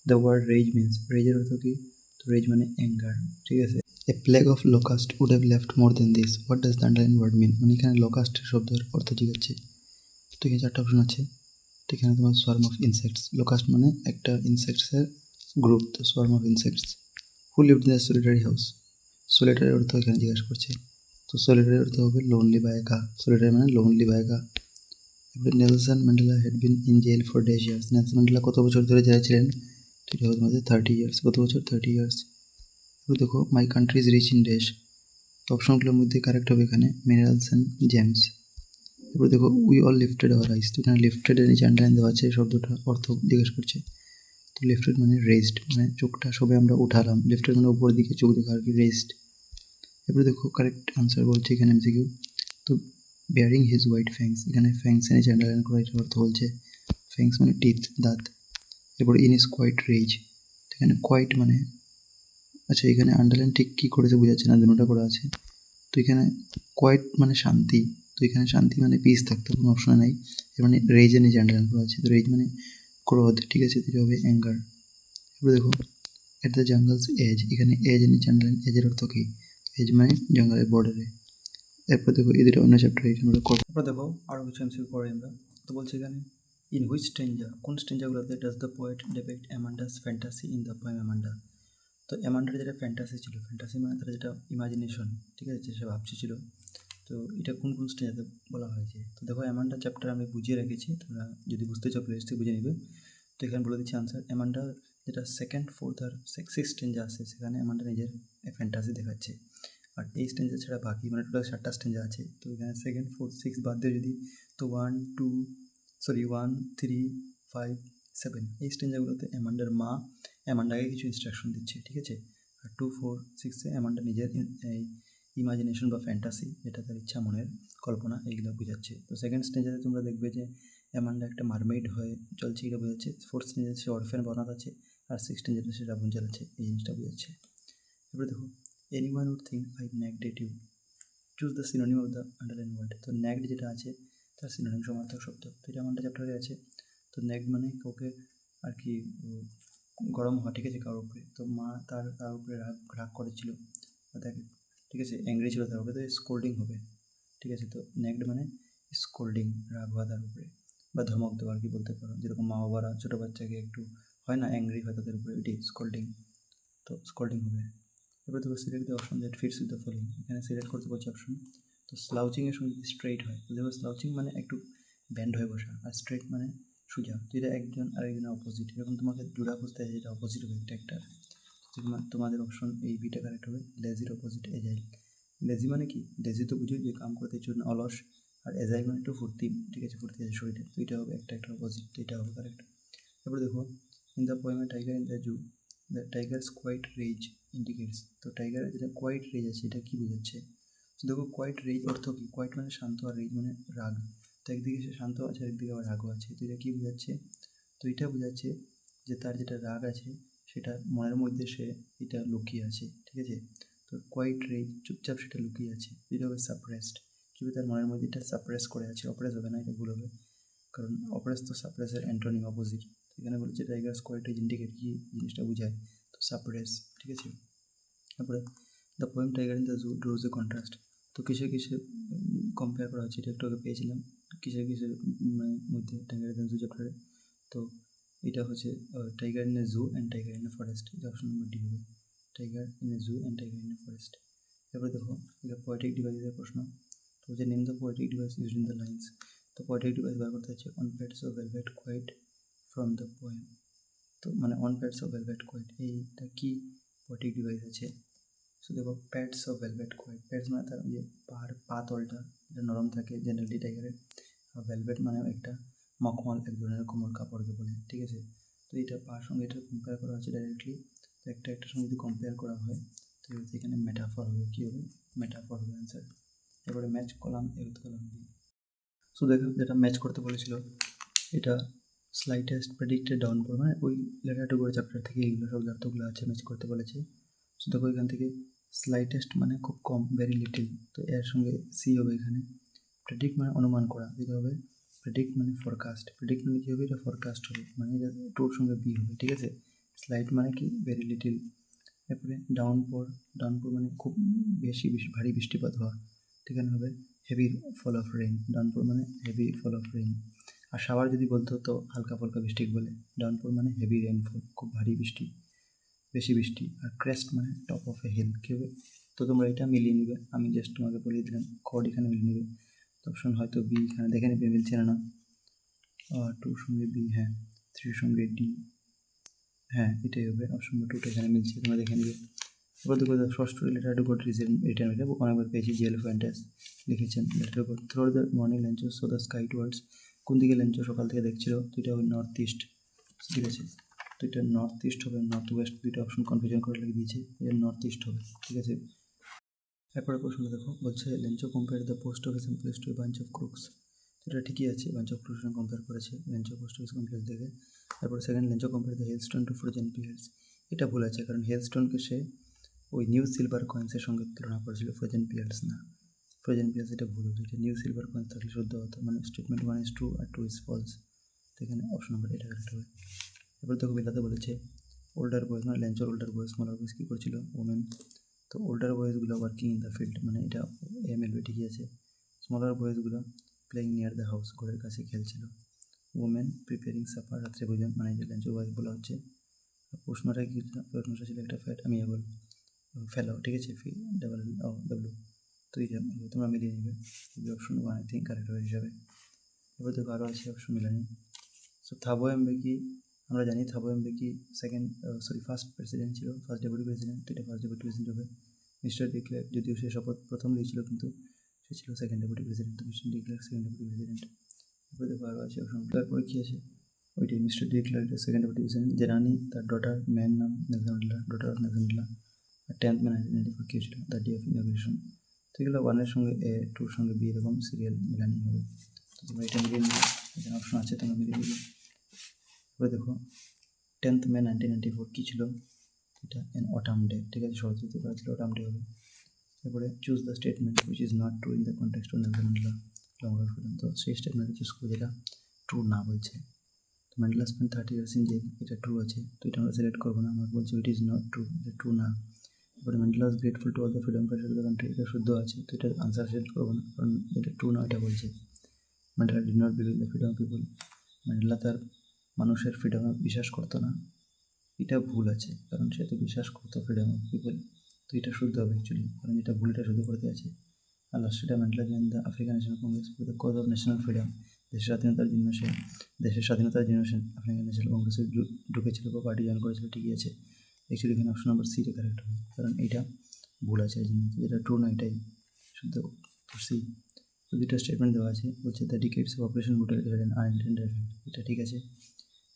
The word rage means, রেজের অর্থ কি? তো রেজ মানে অ্যাঙ্গার, ঠিক আছে। A plague of locust would have left more than this, what does the underline word mean? মানে এখানে লোকাস্টের শব্দের অর্থ জিজ্ঞাসা। তো এখানে 4টা অপশন আছে, তো এখানে তোমার সোয়ার্ম অফ ইনসেক্টস, লোকাস্ট মানে একটা ইনসেক্টসের গ্রুপ, তো swarm of insects. Who lived in the solitary house, solitary অর্থ এখানে জিজ্ঞাসা করছে, তো সলিটারি অর্থ হবে লোনলি বা একা, সলিটারি মানে লোনলি বা একা। এরপরে Nelson Mandela had been in jail for dash years, Nelson Mandela কত বছর ধরে জেলে ছিলেন? তো এটা হবে তোমাদের 30 ইয়ার্স, কত বছর? 30 ইয়ার্স। এবার দেখো, my country is rich in dash, অপশনগুলোর মধ্যে কারেক্ট হবে এখানে মিনারেলস অ্যান্ড জেমস। এবার দেখো, we all lifted our eyes, তো এখানে লিফটেডের নিচে আন্ডারলাইন দেওয়া আছে, শব্দটা অর্থ জিজ্ঞেস করছে। তো লেফটেড মানে রেজড, মানে চোখটা সবে আমরা উঠালাম, লেফটেড মানে উপরের দিকে চোখ দেখা আর কি, রেজড। এরপরে দেখো কারেক্ট আনসার বলছে এখানে এমসিকিউ। তো বেয়ারিং হিজ হোয়াইট ফ্যাংস, এখানে ফ্যাংস এনে আন্ডারলাইন করা, এটার অর্থ বলছে ফ্যাংস মানে টিথ, দাঁত। এরপর ইন ইজ কোয়াইট রেজ, এখানে কোয়াইট মানে, আচ্ছা এখানে আন্ডারলাইন ঠিক কী করেছে বোঝাচ্ছে না, দুটোটা করা আছে। তো এখানে কোয়াইট মানে শান্তি, তো এখানে শান্তি মানে পিস থাকতে কোনো অপশন নাই, এর মানে রেজের নিচে আন্ডারলাইন করা আছে। তো রেজ মানে ক্রোধ, ঠিক আছে, এটা হবে অ্যাঙ্গার। এরপরে দেখো এট দ্য জাঙ্গলস এজ, এখানে এজ নিচে আন্ডারলাইন, এজের অর্থ কী, এজ মানে জঙ্গলের বর্ডারে। এরপর দেখো এই দুটো অন্য চ্যাপ্টার, এটা আমরা করবো। এরপর দেখো আরও কিছু এমসিকিউ করে আমরা। তো বলছে এখানে ইন হুইচ স্ট্রেঞ্জা, কোন স্ট্রেঞ্জাগুলোতে does the poet depict Amanda's fantasy in the poem Amanda. তো অ্যামান্ডার যেটা ফ্যান্টাসি ছিল, ফ্যান্টাসি মানে তার যেটা ইমাজিনেশন, ঠিক আছে, সে ভাবছিল, তো এটা কোন কোন স্টেঞ্জাতে বলা হয়েছে। তো দেখো অ্যামান্ডা চ্যাপ্টার আমি বুঝিয়ে রেখেছি, তোমরা যদি বুঝতে চাও প্লেলিস্ট থেকে বুঝে নেবে। তো এখানে বলে দিচ্ছি আনসার, অ্যামান্ডা যেটা সেকেন্ড, ফোর্থ আর সিক্স স্টেঞ্জা আছে, সেখানে অ্যামান্ডা নিজের ফ্যান্টাসি দেখাচ্ছে। আর এই স্টেঞ্জা ছাড়া বাকি মানে টোটাল 7টা স্টেঞ্জা আছে। তো এখানে সেকেন্ড, ফোর্থ, সিক্স বাদ দিয়ে যদি, তো 1, 3, 5, 7 এই স্টেঞ্জাগুলোতে অ্যামান্ডার মা অ্যামান্ডাকে কিছু ইনস্ট্রাকশন দিচ্ছে, ঠিক আছে। আর 2, 4, 6 অ্যামান্ডা নিজের এই ইমাজিনেশন বা ফ্যান্টাসি, যেটা তার ইচ্ছা মনের কল্পনা, এইগুলো বোঝাচ্ছে। তো সেকেন্ড স্টেঞ্জাতে তোমরা দেখবে যে অ্যামান্ডা একটা মারমেইড হয়ে চলছে, এটা বোঝাচ্ছে। ফোর্থ স্টেঞ্জাতে সে অরফেন বনাত আছে, আর সিক্স স্টেঞ্জাতে সে রাবণ চালাচ্ছে, এই জিনিসটা বোঝাচ্ছে। এবারে দেখো anyone would think I nagged you, choose the synonym of the underline word. তো নেগড যেটা আছে তার সিনোনিম সমার্থক শব্দ, তো এটা আমাদের চ্যাপ্টারে আছে। তো নেগড মানে কাউকে আর কি গরম হওয়া, ঠিক আছে, কারোর উপরে। তো মা তার উপরে রাগ করেছিল বা তাকে, ঠিক আছে, অ্যাংরি ছিল তার উপরে, তো স্কোল্ডিং হবে, ঠিক আছে। তো নেগড মানে স্কোল্ডিং, রাগ হওয়া তার উপরে, বা ধমক দেওয়া আর কি বলতে পারো, যেরকম মা বাবারা ছোটো বাচ্চাকে একটু হয় না অ্যাংরি হয় তাদের উপরে, এটি স্কোল্ডিং, তো স্কোল্ডিং হবে। এবার দেখো select the option that fits with the following, এখানে সিলেক্ট করতে বলছে অপশন। তো স্লাউচিংয়ের সঙ্গে যদি স্ট্রেইট হয়, তো দেখো স্লাউচিং মানে একটু ব্যান্ড হয়ে বসা, আর স্ট্রেইট মানে সোজা, তো এটা একজন আরেকজনের অপোজিট, এরকম তোমাকে জোড়া খুঁজতে হয় যেটা অপোজিট হবে একটা। তোমাদের অপশন এই বিটা কারেক্ট হবে, লেজির অপোজিট এজাইল। লেজি মানে কি, লেজি তো বুঝো যে কাম করতে জন্য অলস, আর এজাইল মানে একটু ফুর্তি, ঠিক আছে, ফুর্তি আছে শরীরে, তো এটা হবে একটা অপোজিট, তো এটা হবে কারেক্ট। তারপরে দেখো in the poem tiger in the zoo, the tiger's quiet rage indicates, তো টাইগারের যেটা কোয়াইট রেজ আছে এটা কী বোঝাচ্ছে। তো দেখো কোয়াইট রেজ অর্থ কী, কোয়াইট মানে শান্ত, আর রেজ মানে রাগ, তো একদিকে সে শান্ত আছে, একদিকে আবার রাগও আছে, তো এটা কী বোঝাচ্ছে, তো এটা বোঝাচ্ছে যে তার যেটা রাগ আছে সেটা মনের মধ্যে সে এটা লুকিয়ে আছে, ঠিক আছে। তো কোয়াইট রেজ চুপচাপ সেটা লুকিয়ে আছে, এটা হবে সাপ্রেসড, কী তার মনের মধ্যে এটা সাপ্রেস করে আছে, অপ্রেস হবে না, এটা ভুল হবে, কারণ অপ্রেস তো সাপ্রেসের অ্যান্টোনিম অপোজিট। এখানে বলেছে টাইগার্স কোয়াইট রেজ ইন্ডিকেট, কি জিনিসটা বোঝায়, তো সাপ্রেস, ঠিক আছে। তারপরে the poem tiger in the zoo draws a contrast, তো কিসে কম্পেয়ার করা হচ্ছে, এটা একটু আগে পেয়েছিলাম, কিসের মধ্যে টাইগার ইন দ্য জু চ্যাপ্টারে। তো এটা হচ্ছে tiger in a zoo and tiger in a forest, এটা অপশন নম্বর ডি হবে, tiger in a zoo and tiger in a forest. এরপরে দেখো এটা পোয়েটিক ডিভাইসের প্রশ্ন, তো যে name the poetic device used in the lines, তো পোয়েটিক ডিভাইস বার করতে হচ্ছে on pads of velvet quiet from the poem, তো মানে on pads of velvet quiet, এইটা কি পোয়েটিক ডিভাইস আছে। সো দেখো pads of velvet quiet, pads মানে তার ইয়ে পা তলটা এটা নরম থাকে জেনারেলি টাইগারের, আর ভেলভেট মানে একটা মখমল, এক ধরনের কোমল কাপড়কে বলে, ঠিক আছে। তো এটা পার সঙ্গে এটা কম্পেয়ার করা হচ্ছে ডাইরেক্টলি, তো একটার সঙ্গে যদি কম্পেয়ার করা হয় তো এখানে মেটাফর হবে, কী হবে, মেটাফর হবে অ্যান্সার। এবারে match column A column B. So দেখো যেটা ম্যাচ করতে বলেছিল, এটা স্লাইটেস্ট প্রেডিক্টেড ডাউনপোর, মানে ওই লেটারটুকুর চ্যাপ্টার থেকে এইগুলো সব অর্থগুলো আছে, ম্যাচ করতে বলেছে। সো দেখো এখান থেকে স্লাইটেস্ট মানে খুব কম, ভেরি লিটিল, তো এর সঙ্গে সি হবে এখানে। প্রেডিক্ট মানে অনুমান করা, এটা হবে প্রেডিক্ট মানে ফরকাস্ট, প্রেডিক্ট মানে কী হবে, এটা ফরকাস্ট হবে, মানে এটা টোর সঙ্গে বি হবে, ঠিক আছে। স্লাইট মানে কি, ভেরি লিটিল। এরপরে ডাউনপোর, ডাউনপোর মানে খুব বেশি ভারী বৃষ্টিপাত হওয়া, এখানে হবে heavy fall of rain, downpour মানে হেভি ফল অফ রেইন। আর শাওয়ার যদি বলতো তো হালকা ফালকা বৃষ্টি বলে, ডাউনপোর মানে হেভি রেইনফল, খুব ভারী বৃষ্টি, বেশি বৃষ্টি। আর ক্রেস্ট মানে টপ অফ এ হিল, কী হবে, তো তোমরা এটা মিলিয়ে নেবে, আমি জাস্ট তোমাকে বলিয়ে দিলাম, কড এখানে মিলিয়ে নেবে। অপশন হয়তো বি, এখানে দেখে নেবে মিলছে না, টুর সঙ্গে বি, হ্যাঁ, থ্রির সঙ্গে ডি, হ্যাঁ এটাই হবে, অপশন নম্বর 2টা এখানে মিলছে, তোমরা দেখে নেবে। এবার দেখো ষষ্ঠ লেটার টু গড রিটার্ন, এটা অনেকবার পেয়েছি, জিএল ফ্যান্টাস লিখেছেন। Letter to God through the morning Lencho saw the sky towards, কোন দিকে লেঞ্চো সকাল থেকে দেখছিল, তো এটা হবে নর্থ ইস্ট, ঠিক আছে। তো এটা নর্থ ইস্ট হবে, নর্থ ওয়েস্ট, দুইটা অপশন কনফিউশন করে লিখে দিয়েছে, এটা নর্থ ইস্ট হবে, ঠিক আছে। এরপরে প্রশ্নটা দেখো, বলছে Lencho compare the post office employees to a bunch of crooks. এটা ঠিকই আছে, বাঞ্চ অফ ক্রুকস কম্পেয়ার করেছে লেঞ্চো পোস্ট অফিস কমপ্লেক্স দেখে। তারপরে second, Lencho compare the hailstone to frozen pears. এটা ভুল আছে, কারণ হেলস্টোনকে সে ওই নিউ সিলভার কয়েন্সের সঙ্গে তুলনা করেছিল, ফ্রোজেন পিয়ার্স না। ফ্রোজেন পিয়ার্স এটা ভুল হবে, এটা নিউ সিলভার কয়েন্স থাকলে শুদ্ধ হতো, মানে স্টেটমেন্ট 1 is ট্রু আর 2 is ফলস। তো এখানে অপশন নাম্বার এটা কারেক্ট হবে। এরপর দেখো বিলাতে বলেছে ওল্ডার বয়েজ, মানে লেঞ্চোর ওল্ডার বয়েজ, স্মলার বয়েজ কী করছিল, ওমেন। তো ওল্ডার বয়েজগুলো ওয়ার্কিং ইন দ্য ফিল্ড, মানে এটা এমএলবি ঠিকই আছে। স্মলার বয়েজগুলো প্লেইং নিয়ার দ্য হাউস, ঘরের কাছে খেলছিল। ওমেন প্রিপেয়ারিং সাপার, রাত্রে ভোজন, মানে যে লেঞ্চোর বয়েজ বলা হচ্ছে। প্রশ্নটা কি, প্রশ্নটা ছিল একটা ফ্যাট আমিয়েবল ফেলো, ঠিক আছে, ফি ডাবল ডাব্লু। তো এই তোমরা মিলিয়ে নেবে, অপশন 1 আই থিঙ্ক কারেক্ট হবে হিসাবে। এবার দেখো আরও আছে অপশন মিলানি। সো থাবো এমবেকি, আমরা জানি থাবো এমবেকি ফার্স্ট প্রেসিডেন্ট ছিল, ফার্স্ট ডেপুটি প্রেসিডেন্ট, তো এটা ফার্স্ট ডেপুটি প্রেসিডেন্ট হবে। মিস্টার ডিক্লেয়ার, যদিও সে শপথ প্রথম নিয়েছিল, কিন্তু সে ছিল সেকেন্ড ডেপুটি প্রেসিডেন্ট, তো Mister de Klerk second deputy president. এরপর দেখো আরও আছে অপশন। তারপরে কী আছে, ওইটাই Mister de Klerk second deputy president. Zenani, তার ডটার, ম্যান নাম নেলসন, ডটার অফ নেলসন। আর 10th মে 1994 কী ছিল, দ্য ডে অফ ইনগ্রেশন। তো এগুলো 1-এর সঙ্গে A, 2-র সঙ্গে B এরকম সিরিয়াল মিলানি হবে। তো তোমরা এটা মিলিয়ে নেবে, এখানে অপশন আছে, তোমরা মিলিয়ে নেবে। এবার দেখো 10th মে 1994 কী ছিল, এটা এন অটাম ডে, ঠিক আছে, শরৎ ঋতু করা ছিল, অটাম ডে হবে। এরপরে choose the statement which is not true in the context of Nelson Mandela long life freedom. তো সেই স্টেটমেন্টটা চুজ করে যেটা ট্রু না বলছে। তো Mandela spend 30 years in jail, এটা ট্রু আছে, তো এটা আমরা সিলেক্ট করবো না, আমরা বলছি ইট ইজ নট ট্রু, এটা ট্রু না। এরপরে Mandela was grateful to all the freedom fighters of the country, এটা শুদ্ধ আছে, তো এটা আনসার সিলেক্ট করবো না, কারণ এটা ট্রু না, এটা বলছে। Mandela did not believe the freedom of people, Mandela তার মানুষের ফ্রিডমে বিশ্বাস করতো না, এটা ভুল আছে, কারণ সে তো বিশ্বাস করতো ফ্রিডম অফ পিপল, তো এটা শুদ্ধ হবে অ্যাকচুয়ালি, কারণ এটা ভুল, এটা শুদ্ধ করতে আছে। আর লাস্টটা Mandela join the African National Congress for the cause of national freedom, দেশের স্বাধীনতার জন্য সে আফ্রিকান ন্যাশনাল কংগ্রেসে ঢুকেছিল বা পার্টি জয়েন করেছিল, ঠিকই আছে। অ্যাকচুয়ালি এখানে অপশন নাম্বার সিটা কারেক্ট হবে, কারণ এইটা ভুল আছে এই জন্য, যেটা ট্রু না এটাই শুদ্ধ। তো সি, তো দুটো স্টেটমেন্ট দেওয়া আছে, বলছে the decades of oppression brutality had an unintended effect, এটা ঠিক আছে।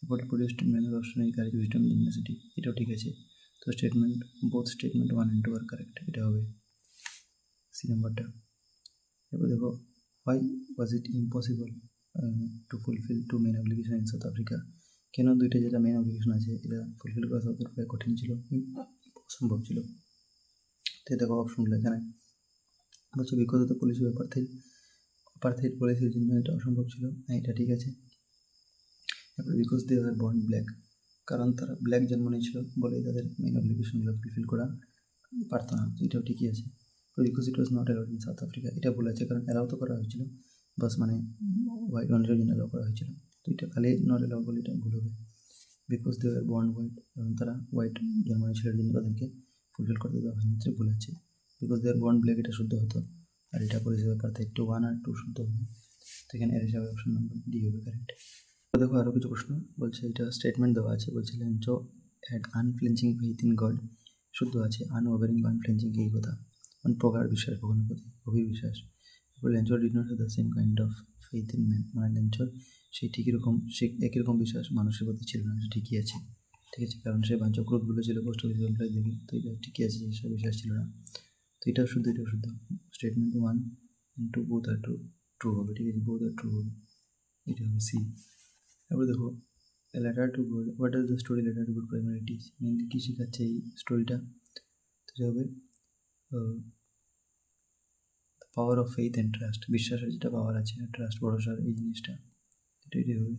এরপরে প্রডিউসড ম্যান অপশনারি কারেজ উইজডম জিমনাসিটি, এটাও ঠিক আছে। তো স্টেটমেন্ট বোথ স্টেটমেন্ট 1 and 2 আর কারেক্ট, এটা হবে সি নাম্বারটা। এরপর দেখো why was it impossible to fulfil 2 men obligation in South Africa. কেন দুইটা যেটা মেন অব্লিগেশন আছে এটা ফুলফিল করা সাউথ আফ্রিকায় কঠিন ছিল, অসম্ভব ছিল। তো দেখো অপশনগুলো এখানে বলছে because of the policy of apartheid পলিসির জন্য এটা অসম্ভব ছিল, হ্যাঁ এটা ঠিক আছে। তারপরে because they are born black, কারণ তারা ব্ল্যাক জন্ম নিয়েছিল বলেই তাদের মেন অব্লিগেশনগুলো ফুলফিল করা পারতো না, এটাও ঠিকই আছে। Because it was not allowed in South Africa, এটা ভুল আছে, কারণ অ্যালাউ তো করা হয়েছিল, বাস মানে হোয়াইট মানুষের জন্য অ্যালাউ করা হয়েছিল, তো এটা খালি নট অ্যালাউ বলে এটা ভুল হবে। Because they are born white, কারণ তারা হোয়াইট জন্ম নিয়েছিল এর জন্য তাদেরকে ফুলফিল করতে দেওয়া হয়নি, এটা ভুল আছে। Because they are born black, এটা শুদ্ধ হতো, আর এটা পরিষেবা পার্থক্য 1 আর 2 শুদ্ধ হবে, তো এখানে এর হিসাবে অপশন নাম্বার ডি হবে কারেক্ট। তো দেখো আরও কিছু প্রশ্ন, বলছে এটা স্টেটমেন্ট দেওয়া আছে, বলছে Lencho had unflinching faith in God, শুদ্ধ আছে, আনওভারিং বা আনফ্লিঞ্চিং এই কথা, মানে প্রগাঢ় বিশ্বাস, ভগবানের প্রতি গভীর বিশ্বাস। এরপর লেঞ্চোর did not have the same kind of faith in man, মানে লেঞ্চোর সেই একই রকম বিশ্বাস মানুষের প্রতি ছিল না, এটা ঠিকই আছে, ঠিক আছে, কারণ সে বাঞ্চক ক্রোধগুলো ছিল পোস্ট অফিস এমপ্লয়ি দেখে, তো এটা ঠিকই আছে, সে বিশ্বাস ছিল না, তো এটাও শুদ্ধ, এটাও শুদ্ধ। Statement 1 and 2 both are true হবে, ঠিক আছে, বোথ আর ট্রু হবে, এটা হবে সি। এবার দেখো letter to God, what is the story letter to God primarily teach, mainly কী শেখাচ্ছে এই স্টোরিটা, তো এটা হবে power of faith and trust, বিশ্বাসের যেটা পাওয়ার আছে আর ট্রাস্ট ভরসার এই জিনিসটা, এটাই হবে।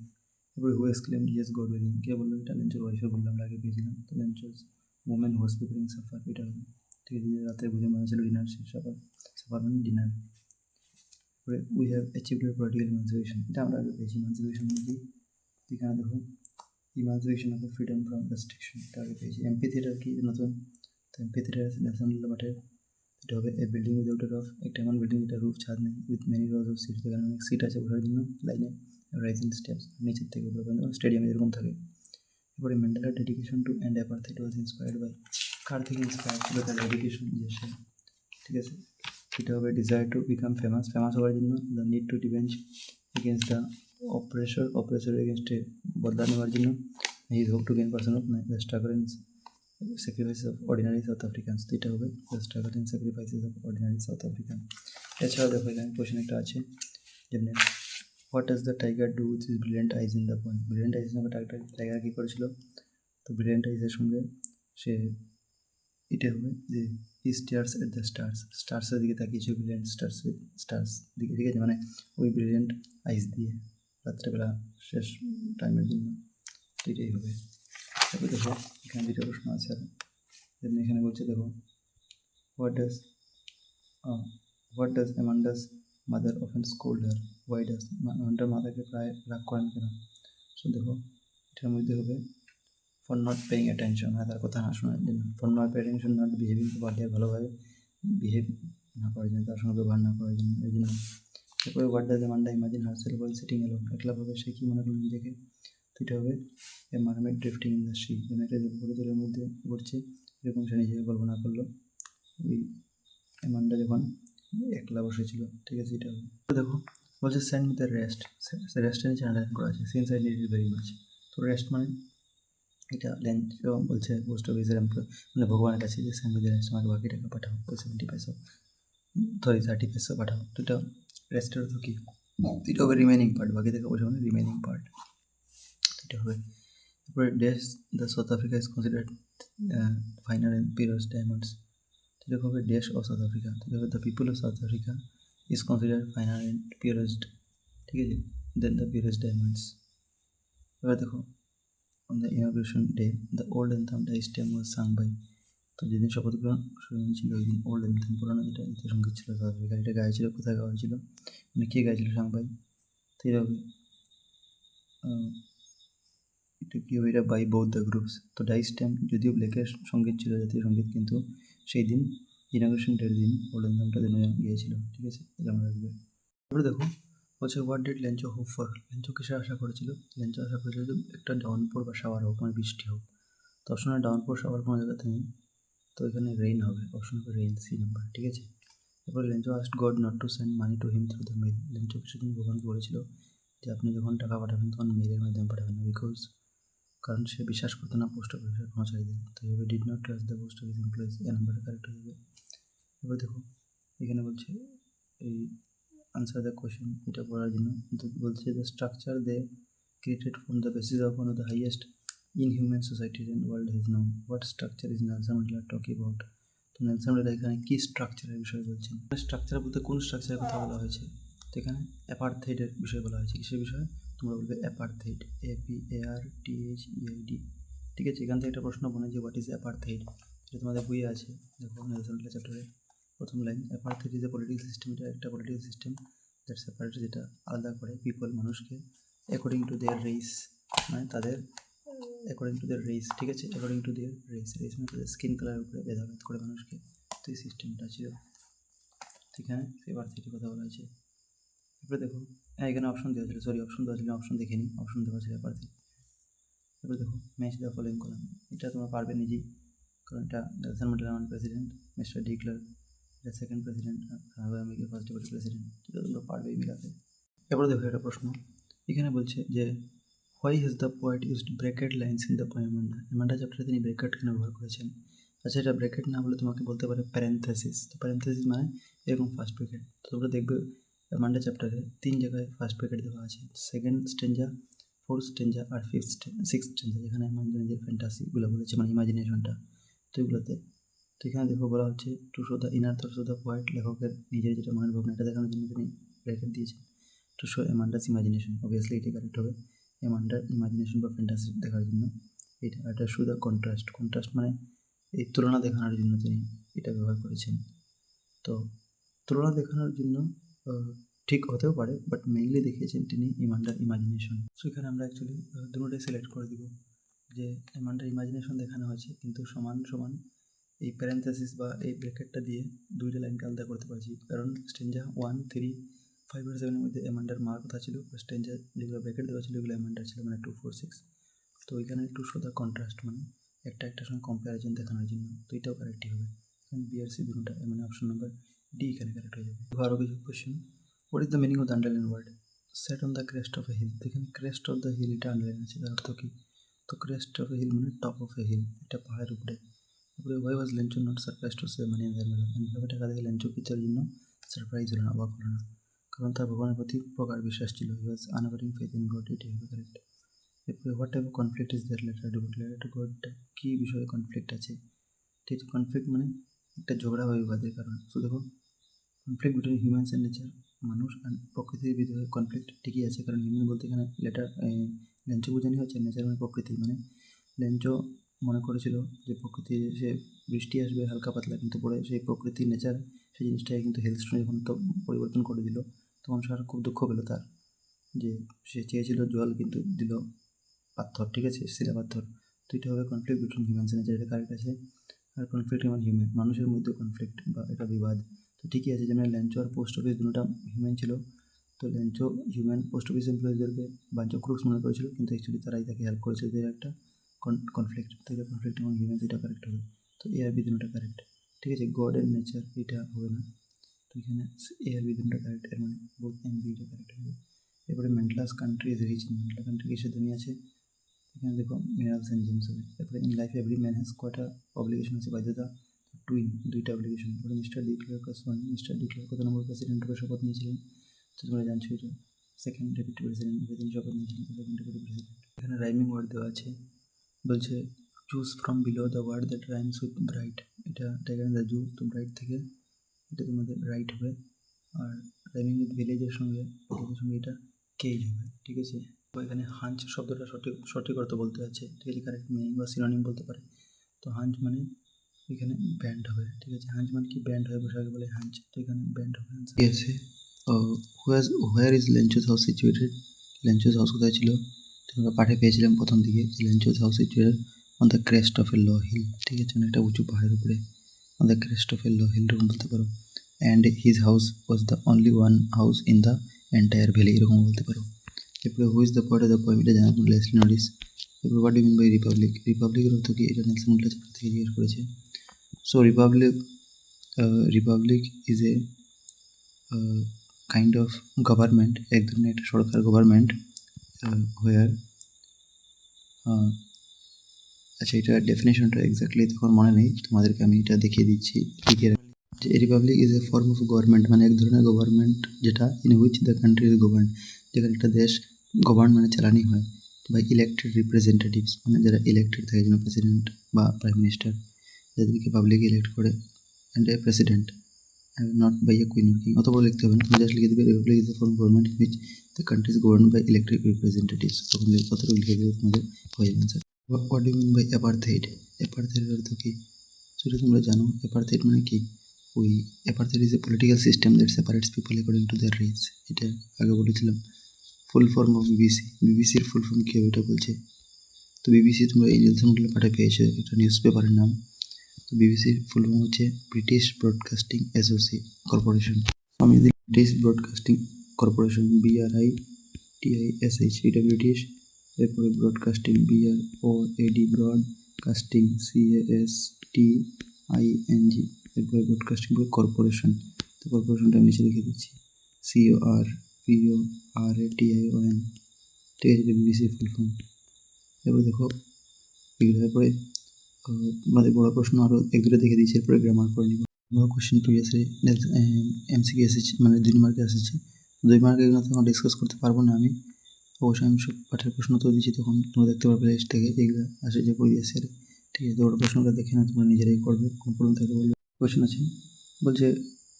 এরপরে who exclaim yes God willing, কে বললো এটা, লেঞ্চোর ওয়াইফে বললাম আগে পেয়েছিলাম, তো লেঞ্চোস ওমেন হোয়াজ প্রিপারিং সাফার, এটা হবে, ঠিক আছে, রাতে বুঝে মনে ছিল ডিনার, সে সাফার মানে ডিনার। তারপরে we have achieved political emancipation, এটা আমরা আগে পেয়েছি, ইমানসিপেশন মানে এখানে দেখো emancipation of freedom from restriction, এটা আগে পেয়েছি। এমপি থিয়েটার কি নতুন, তো এমপি থিয়েটার ন্যাশনাল মাঠে, এটা হবে এ বিল্ডিং উইদাউট এ রফ, একটা এমন বিল্ডিং যেটা রুফ ছাদ নেই, with many rows of seat, যেখানে অনেক সিট আছে বসার জন্য লাইনে, রাইজিং স্টেপস নিচের থেকে উপরে পর্যন্ত, স্টেডিয়ামে এরকম থাকে। এরপরে ম্যান্ডেলার dedication to end apartheid was inspired by, কার থেকে ইন্সপায়ার্ড ছিল তার ডেডিকেশন, যে সে, ঠিক আছে, এটা হবে ডিজায়ার টু বিকাম ফেমাস হওয়ার জন্য, the need to revenge against the oppressor এগেনস্টে বদলা নেওয়ার জন্য, he is hope to gain person of the struggle in sacrifice of ordinary South Africans, তো এটা হবে the struggle in sacrifices of ordinary South African. এছাড়াও দেখো এখানে কোয়েশ্চেন একটা আছে, যেমনি what does the tiger do with his brilliant eyes in the point. Brilliant আইজের সঙ্গে টাইগার কী করেছিল, তো ব্রিলিয়েন্ট আইজের সঙ্গে সে এটা হবে যে হি স্টেয়ার্স এট দ্য স্টার্স, স্টার্সের দিকে তাকিয়েছে ব্রিলিয়েন্ট স্টার্স দিকে, ঠিক আছে, মানে ওই ব্রিলিয়েন্ট আইজ দিয়ে রাত্রেবেলা শেষ টাইমের জন্য, তো এটাই হবে। তারপরে দেখো এখানে দুটো প্রশ্ন আছে আর, যেমনি এখানে বলছে দেখো what does Amanda's mother often scold her, why does, অ্যামান্ডার মাদারকে প্রায় রাগ করেন কেন। সো দেখো এটার মধ্যে হবে ফর নট পেইং অ্যাটেনশন, হ্যাঁ তার কথা না শোনার জন্য, for not pay attention, not behaving properly, ভালোভাবে বিহেভ না করার জন্য, তার সঙ্গে ব্যবহার না করার জন্য, এই জন্য। তারপরে what does Amanda imagine herself while sitting alone, একলাভাবে সে কী মনে করলো নিজেকে, তো এটা হবে a mermaid drifting in the sea, যেন একটা জলের মধ্যে ঘুরছে এরকম সে নিজেকে কল্পনা করলো ওই অ্যামান্ডা যখন একলা বসেছিল, ঠিক আছে, এটা হবে। দেখো বলছে সেন্ড মি দ্য রেস্ট, রেস্টের নিচে আন্ডারলাইন করা আছে, since I need it very much, তো রেস্ট মানে এটা লেন্থ বলছে পোস্ট অফিসের মানে ভগবানের কাছে যে সেন্ড মি দ্য রেস্ট, আমাকে বাকি টাকা পাঠাও, ওই 75 30 পাঠাও, তো এটা রেস্টের তো কি, এটা হবে রিমেনিং পার্ট, বাকি টাকা পয়সা মানে রিমেনিং পার্ট, এটা হবে। তারপরে dash the South Africa is considered final and purest diamonds, এটা হবে ড্যাশ অফ সাউথ আফ্রিকা, তো হবে the people of South Africa is considered final and purest, ঠিক আছে, দেন দ্য পিওরেস্ট ডায়মন্ডস। এবার দেখো on the inauguration day the old anthem the stem was sung by, তো যেদিন শপথ গ্রহণ শুরু হয়েছিল ওই দিন ওল্ড অ্যান্থাম পুরানো যেটা জাতীয় সঙ্গীত ছিল সাউথ আফ্রিকার, এটা গাইছিল, কোথায় গাওয়া হয়েছিল, মানে কে গাইছিল, সাং বাই, তো এটা হবে এটা কী হবে, এটা বাই বোথ দ্য গ্রুপস, তো ডাই স্ট্যাম্প যদিও ব্ল্যাকের সঙ্গীত ছিল জাতীয় সঙ্গীত, কিন্তু সেই দিন ইনগ্রেশন ডের দিন ওল্ড অ্যান্থামটা দুজন গিয়েছিল, ঠিক আছে, এটা মনে রাখবে। তারপরে দেখো বলছে what did Lencho hope for, Lencho কিসের আশা করেছিল, লেঞ্চো আশা করেছিল যে একটা ডাউনপোর বা শাওয়ার হোক, মানে বৃষ্টি হোক, তো অপশনে ডাউনপোর শাওয়ার কোনো জায়গাতে নেই, তো এখানে রেইন হবে, অপশন হবে রেইন, সি নাম্বার, ঠিক আছে। তারপর Lencho asked God not to send money to him through the mail, Lencho কিছুদিন ভগবানকে বলেছিল যে আপনি যখন টাকা পাঠাবেন তখন মেলের মাধ্যমে পাঠাবেন না, বিকজ কারণ সে বিশ্বাস করতো না পোস্ট অফিসের কর্মচারীদের, তো এইভাবে did not trust the post office employees, a নাম্বারটা কারেক্ট হয়ে যাবে। এবার দেখো এখানে বলছে এই আনসার দ্য কোয়েশ্চেন, এটা পড়ার জন্য বলছে the structure they created from the basis of one of the highest inhuman societies in world has known, what structure is Nelson Mandela talking about, তো নেলসন ম্যান্ডেলা এখানে কী স্ট্রাকচারের বিষয়ে বলছেন, স্ট্রাকচার বলতে কোন স্ট্রাকচারের কথা বলা হয়েছে, তো এখানে অ্যাপারথেইডের বিষয়ে বলা হয়েছে, কিসের বিষয়ে, তোমরা বলবে অ্যাপারথেইড, APARTHEID, ঠিক আছে। এখান থেকে একটা প্রশ্ন বলে যে হোয়াট ইজ অ্যাপারথেইড, এটা তোমাদের বইয়ে আছে, দেখো নেলসন ম্যান্ডেলা চ্যাপ্টারে প্রথম line, apartheid is a political system, এটা একটা পলিটিক্যাল সিস্টেম দ্যাট সেপারেট, যেটা আলাদা করে পিপল মানুষকে অ্যাকর্ডিং টু দেয়ার রেস, মানে তাদের অ্যাকর্ডিং টু দেয়ার রেস, ঠিক আছে, অ্যাকর্ডিং টু দেয়ার রেস মানে তাদের স্কিন কালারের উপরে ভেদাভেদ করে মানুষকে, তো এই সিস্টেমটা ছিল, এখানে অ্যাপারথেইডের কথা বলা হয়েছে। এরপরে দেখো হ্যাঁ এখানে অপশন দেওয়া ছিল, অপশন দেওয়া ছিল, অপশন দেখে নিই, অপশন দেওয়া ছিল অ্যাপারথেইড। এরপরে দেখো ম্যাচ দ্য ফলোইং কলাম, এটা তোমরা পারবে নিজেই, কারণ এটা Nelson Mandela president, Mister de Klerk এটা second president, America first deputy president, এটা তোমরা পারবেই মিলাতে। এরপরে দেখো একটা প্রশ্ন এখানে বলছে যে why has the poet used bracket lines in the poem Amanda চ্যাপ্টারে তিনি ব্র্যাকেট কেন ব্যবহার করেছেন, আচ্ছা এটা ব্র্যাকেট না বলে তোমাকে বলতে পারে প্যারেন্থেসিস, তো প্যারেন্থেসিস মানে এরকম ফার্স্ট ব্র্যাকেট, তো তোমরা দেখবে অ্যামান্ডা চ্যাপ্টারে 3 জায়গায় ফার্স্ট ব্র্যাকেট দেওয়া আছে, সেকেন্ড স্টেঞ্জা, ফোর্থ স্টেঞ্জা আর সিক্সথ স্টেঞ্জা, যেখানে অ্যামান্ডা নিজের ফ্যান্টাসিগুলো বলেছে, মানে ইমাজিনেশনটা, তো এগুলোতে, তো এখানে দেখো বলা হচ্ছে to show the inner thoughts of the poet, লেখকের নিজের যেটা মনের ভাবনা এটা দেখানোর জন্য তিনি ব্র্যাকেট দিয়েছেন, টু শো অ্যামান্ডাস ইমাজিনেশন, অবভিয়াসলি এটি কারেক্ট হবে, অ্যামান্ডার ইমাজিনেশন বা ফ্যান্টাসি দেখার জন্য এটা শো দ্য কন্ট্রাস্ট মানে এই তুলনা দেখানোর জন্য তিনি এটা ব্যবহার করেছেন, তো তুলনা দেখানোর জন্য ঠিক হতেও পারে, বাট মেইনলি দেখিয়েছেন তিনি অ্যামান্ডার ইমাজিনেশন, সো এখানে আমরা অ্যাকচুয়ালি দুটোটাই সিলেক্ট করে দিব যে অ্যামান্ডার ইমাজিনেশন দেখানো হয়েছে, কিন্তু সমান সমান এই প্যারেন্থেসিস বা এই ব্র্যাকেটটা দিয়ে দুইটা লাইনকে আলাদা করতে পারছি, কারণ স্টেঞ্জা 1, 3, 5 আর 7 এর মধ্যে অ্যামান্ডার মার কথা ছিল, স্টেঞ্জা যেগুলো ব্র্যাকেট দেওয়া ছিল এগুলো অ্যামান্ডার ছিল, মানে 2, 4, 6, তো ওইখানে একটু সোদা কন্ট্রাস্ট মানে একটার সঙ্গে কম্প্যারিজন দেখানোর জন্য, তো এটাও কারেক্টই হবে, এখানে বিআরসি দুটোটা মানে অপশন নাম্বার ডি এখানে কারেক্ট হয়ে যাবে। আরও কিছু question, what is the meaning of the underline word set on the crest of a hill, এখানে ক্রেস্ট অফ দ্য হিল এটা আন্ডারলাইন আছে, তার অর্থ কী, তো ক্রেস্ট অফ এ হিল মানে টপ অফ এ হিল, এটা পাহাড়ের উপরে। তারপরে why was Lencho not surprise to say money in the mail, এনভেলপে টাকা দেখে লেঞ্চো কিচ্ছার জন্য সারপ্রাইজ হলো না, অবাক হলো না, কারণ তার ভগবানের প্রতি প্রগাঢ় বিশ্বাস ছিল। He was unwavering faith in God, এটি হবে কারেক্ট। এরপরে what type of conflict is that letter to God, letter to God কী বিষয়ে কনফ্লিক্ট আছে? ঠিক আছে, কনফ্লিক্ট মানে একটা ঝগড়া বা বিবাদের কারণ। তো দেখো conflict between humans and nature, মানুষ আর প্রকৃতির ভিতরে কনফ্লিক্ট ঠিকই আছে, কারণ হিউম্যান বলতে এখানে লেটার লেঞ্চো বোঝানো হচ্ছে, নেচার মানে প্রকৃতি, মানে লেঞ্চো মনে করেছিল যে প্রকৃতি সে বৃষ্টি আসবে হালকা পাতলা, কিন্তু পরে সেই প্রকৃতি নেচার সেই জিনিসটাকে কিন্তু হেলস্টোনে যখন তো পরিবর্তন করে দিল, তখন সে আর খুব দুঃখ পেল তার, যে সে চেয়েছিল জল কিন্তু দিল পাথর, ঠিক আছে, শিলা পাথর। তো এটা হবে conflict between humans and nature, এটা কারেক্ট আছে। আর কনফ্লিক্ট এমন হিউম্যান, মানুষের মধ্যে কনফ্লিক্ট বা এটা বিবাদ, তো ঠিকই আছে। যেমন ল্যাঞ্চো আর পোস্ট অফিস দুটোটা হিউম্যান ছিল, তো ল্যাঞ্চো হিউম্যান পোস্ট অফিস এমপ্লয়িজদেরকে বাঞ্চ ক্রুক্স মনে করেছিল, কিন্তু অ্যাকচুয়ালি তারাই তাকে হেল্প করেছিল, এদের একটা কনফ্লিক্ট, তো এটা কনফ্লিক্ট এবং হিউম্যান, এটা কারেক্ট হবে। তো এ আর বি দুটোটা কারেক্ট, ঠিক আছে। গড অ্যান্ড নেচার এটা হবে না, তো এখানে এ আর বি দুটোটা কারেক্ট, এর মানে বোথ এন্ড বি এটা কারেক্ট হবে। এরপরে Mandela's country is rich, Mandela country কিসে ধনী আছে? এখানে দেখো মিনারেলস অ্যান্ড জেমস হবে। তারপরে in life every man has কয়টা অব্লিগেশন আছে? বাধ্যতা টুইন, দুইটা অব্লিগেশন। তারপরে মিস্টার ডিক্লার্কাস ওয়ান, মিস্টার ডিক্লার্ক কত নম্বর প্রেসিডেন্ট রূপে শপথ নিয়েছিলেন? তো তোমরা জানছো এটা সেকেন্ড ডেপুটি প্রেসিডেন্ট রূপে তিনি শপথ নিয়েছিলেন, তো সেকেন্ড ডেপুটি প্রেসিডেন্ট। এখানে রাইমিং ওয়ার্ড দেওয়া আছে, বলছে choose from below the word that rhymes with bright, এটা এখানে দ্য জু, তো ব্রাইট থেকে এটা তোমাদের রাইট হবে। আর রাইমিং উইথ ভিলেজের সঙ্গে এটা কেজ হবে, ঠিক আছে। তো এখানে হাঞ্চ শব্দটা সঠিক অর্থ বলতে আছে, ঠিক আছে, কারেক্ট মিনিং বা সিনোনিম বলতে পারে। তো হাঞ্চ মানে এখানে ব্যান্ড হবে, ঠিক আছে। হাঞ্চ মানে কি ব্যান্ড হয়, বসাকে বলে হাঞ্চ, তো এখানে ব্যান্ড হবে আনসার। ঠিক আছে, where is Lencho's house situated? Lencho's house কোথায় ছিল? তোমরা পাঠে পেয়েছিলাম প্রথম দিকে, Lencho's house situated on the crest of a low hill, ঠিক আছে, মানে একটা উঁচু পাহাড়ের উপরে, on the crest of a low hill এরকম বলতে পারো। And his house was the only one house in the entire valley, এরকম বলতে পারো। এরপরে who is the poet of the poem, এটা জানা লেসলি নরিস। এরপর what do mean by republic? রিপাবলিকের অর্থ কি? এটা নেলসন ম্যান্ডেলা চ্যাপ্টার থেকে জিজ্ঞেস করেছে। So republic is a kind of government, এক ধরনের একটা সরকার গভর্নমেন্ট, হোয়ার আচ্ছা এটার ডেফিনেশনটা এক্স্যাক্টলি তখন মনে নেই, তোমাদেরকে আমি এটা দেখিয়ে দিচ্ছি লিখে রাখি। যে republic is a form of government, মানে এক ধরনের গভর্নমেন্ট যেটা in which the country is govern, যেখানে একটা দেশ গভর্ন মানে চালানি হয় বাই ইলেক্টেড রিপ্রেজেন্টেটিভস, মানে যারা ইলেক্টেড থাকে, যেন প্রেসিডেন্ট বা প্রাইম মিনিস্টার, যাদেরকে পাবলিক ইলেক্ট করে, and a president, not by a queen or king. অত বড় লিখতে হবে না, তুমি জাস্ট লিখে দেবে republic is a form government in which the country is govern by elected representatives, তখন কতটুকু লিখে দেবে তোমাদের হয়ে যাবে sir. What do mean by apartheid? অ্যাপারথাইডের অর্থ কি? সেটা তোমরা জানো। অ্যাপারথাইড মানে কি? ওই apartheid is a political system that separates people according to their race, এটা আগে বলেছিলাম। ফুল ফর্ম অফ বিবিসি, বিবিসির ফুল ফর্ম কী হবে এটা বলছে। তো বিবিসি তোমরা এই নেলসন ম্যান্ডেলা পাঠে পেয়েছো, একটা নিউজ পেপারের নাম। তো বিবিসির ফুল ফর্ম হচ্ছে ব্রিটিশ ব্রডকাস্টিং কর্পোরেশন। আমি যদি ব্রিটিশ ব্রডকাস্টিং কর্পোরেশন, BRITISH, এটা ব্রিটিশ। এরপরে ব্রডকাস্টিং, BROAD, ব্রডকাস্টিং, CASTING, এরপরে ব্রডকাস্টিং কর্পোরেশন, তো কর্পোরেশনটা আমি নিচে লিখে দিচ্ছি, CORPORATION, ঠিক আছে, বিবিসির ফুল ফর্ম। এরপরে দেখো এগুলো, তারপরে আমাদের বড় প্রশ্ন আরও এক দুটো দেখে দিচ্ছি, এরপরে গ্রামার করে নিব। কোশ্চেন প্রিভিয়াসে MCQ এসেছে, মানে 2 মার্কে এসেছে, 2 মার্কে এগুলো তখন ডিসকাস করতে পারবো না আমি, অবশ্যই আমি সব পাঠের প্রশ্ন তো দিচ্ছি, তখন তোমরা দেখতে পারবে লিস্ট থেকে এগুলো আসে যে প্রিভিয়াস ইয়ারে, ঠিক আছে। তো ওটা প্রশ্নটা দেখে না তোমরা নিজেরাই করবে, কোনো প্রবলেম থাকলে বলবে। কোশ্চেন আছে, বলছে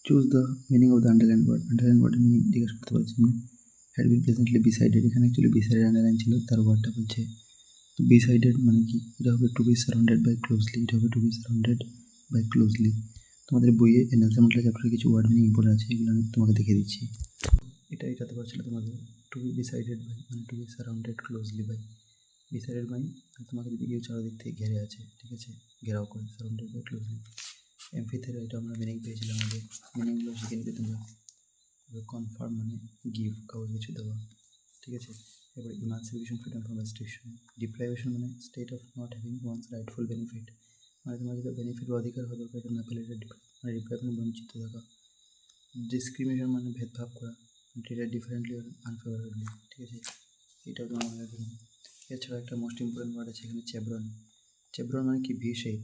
choose the meaning of the underline word, underline ওয়ার্ডের মিনিং জিজ্ঞেস করতে পারছি আমি। হ্যাড বিন প্রেজেন্টলি বিসাইডেড, এখানে অ্যাকচুয়ালি বিসাইডেড আন্ডারলাইন ছিল, তার ওয়ার্ডটা বলছে। তো বিসাইডেড মানে কি? এটা হবে to be surrounded by closely, এটা হবে to be surrounded by closely. তোমাদের বইয়ে নেলসন ম্যান্ডেলা চ্যাপ্টারে কিছু ওয়ার্ড মিনিং ইম্পর্টেন্ট আছে, এগুলো আমি তোমাকে দেখিয়ে দিচ্ছি। এটাতে পারছিল তোমাদের টু বি বিসাইডেড বাই, মানে to be surrounded closely by, besided by তোমাকে যদি কেউ চারদিক থেকে ঘেরে আছে, ঠিক আছে, ঘেরাও করে, সারাউন্ডেড বাই ক্লোজলি। এমফিথেরা, এটা আমরা মিনিং পেয়েছিলাম, আমাদের মিনিংগুলো শিখে নিতে তোমরা। কনফার্ম মানে গিভ, কাউকে কিছু দেওয়া, ঠিক আছে। এবার emancipation, freedom from restriction. Deprivation মানে state of not having one's rightful benefit, মানে তোমার যেটা বেনিফিট বা অধিকার হওয়া দরকার এটা না পেলে এটা মানে ডিপ্রাইভ মানে বঞ্চিত থাকা। ডিসক্রিমিনেশন মানে ভেদভাব করা, ট্রিটেড ডিফারেন্টলি আর আনফেভারেবলি, ঠিক আছে, এটাও তোমার মনে রাখবে। এছাড়া একটা মোস্ট ইম্পর্টেন্ট ওয়ার্ড আছে এখানে, চেভরন। চেভরন মানে কি? V shape.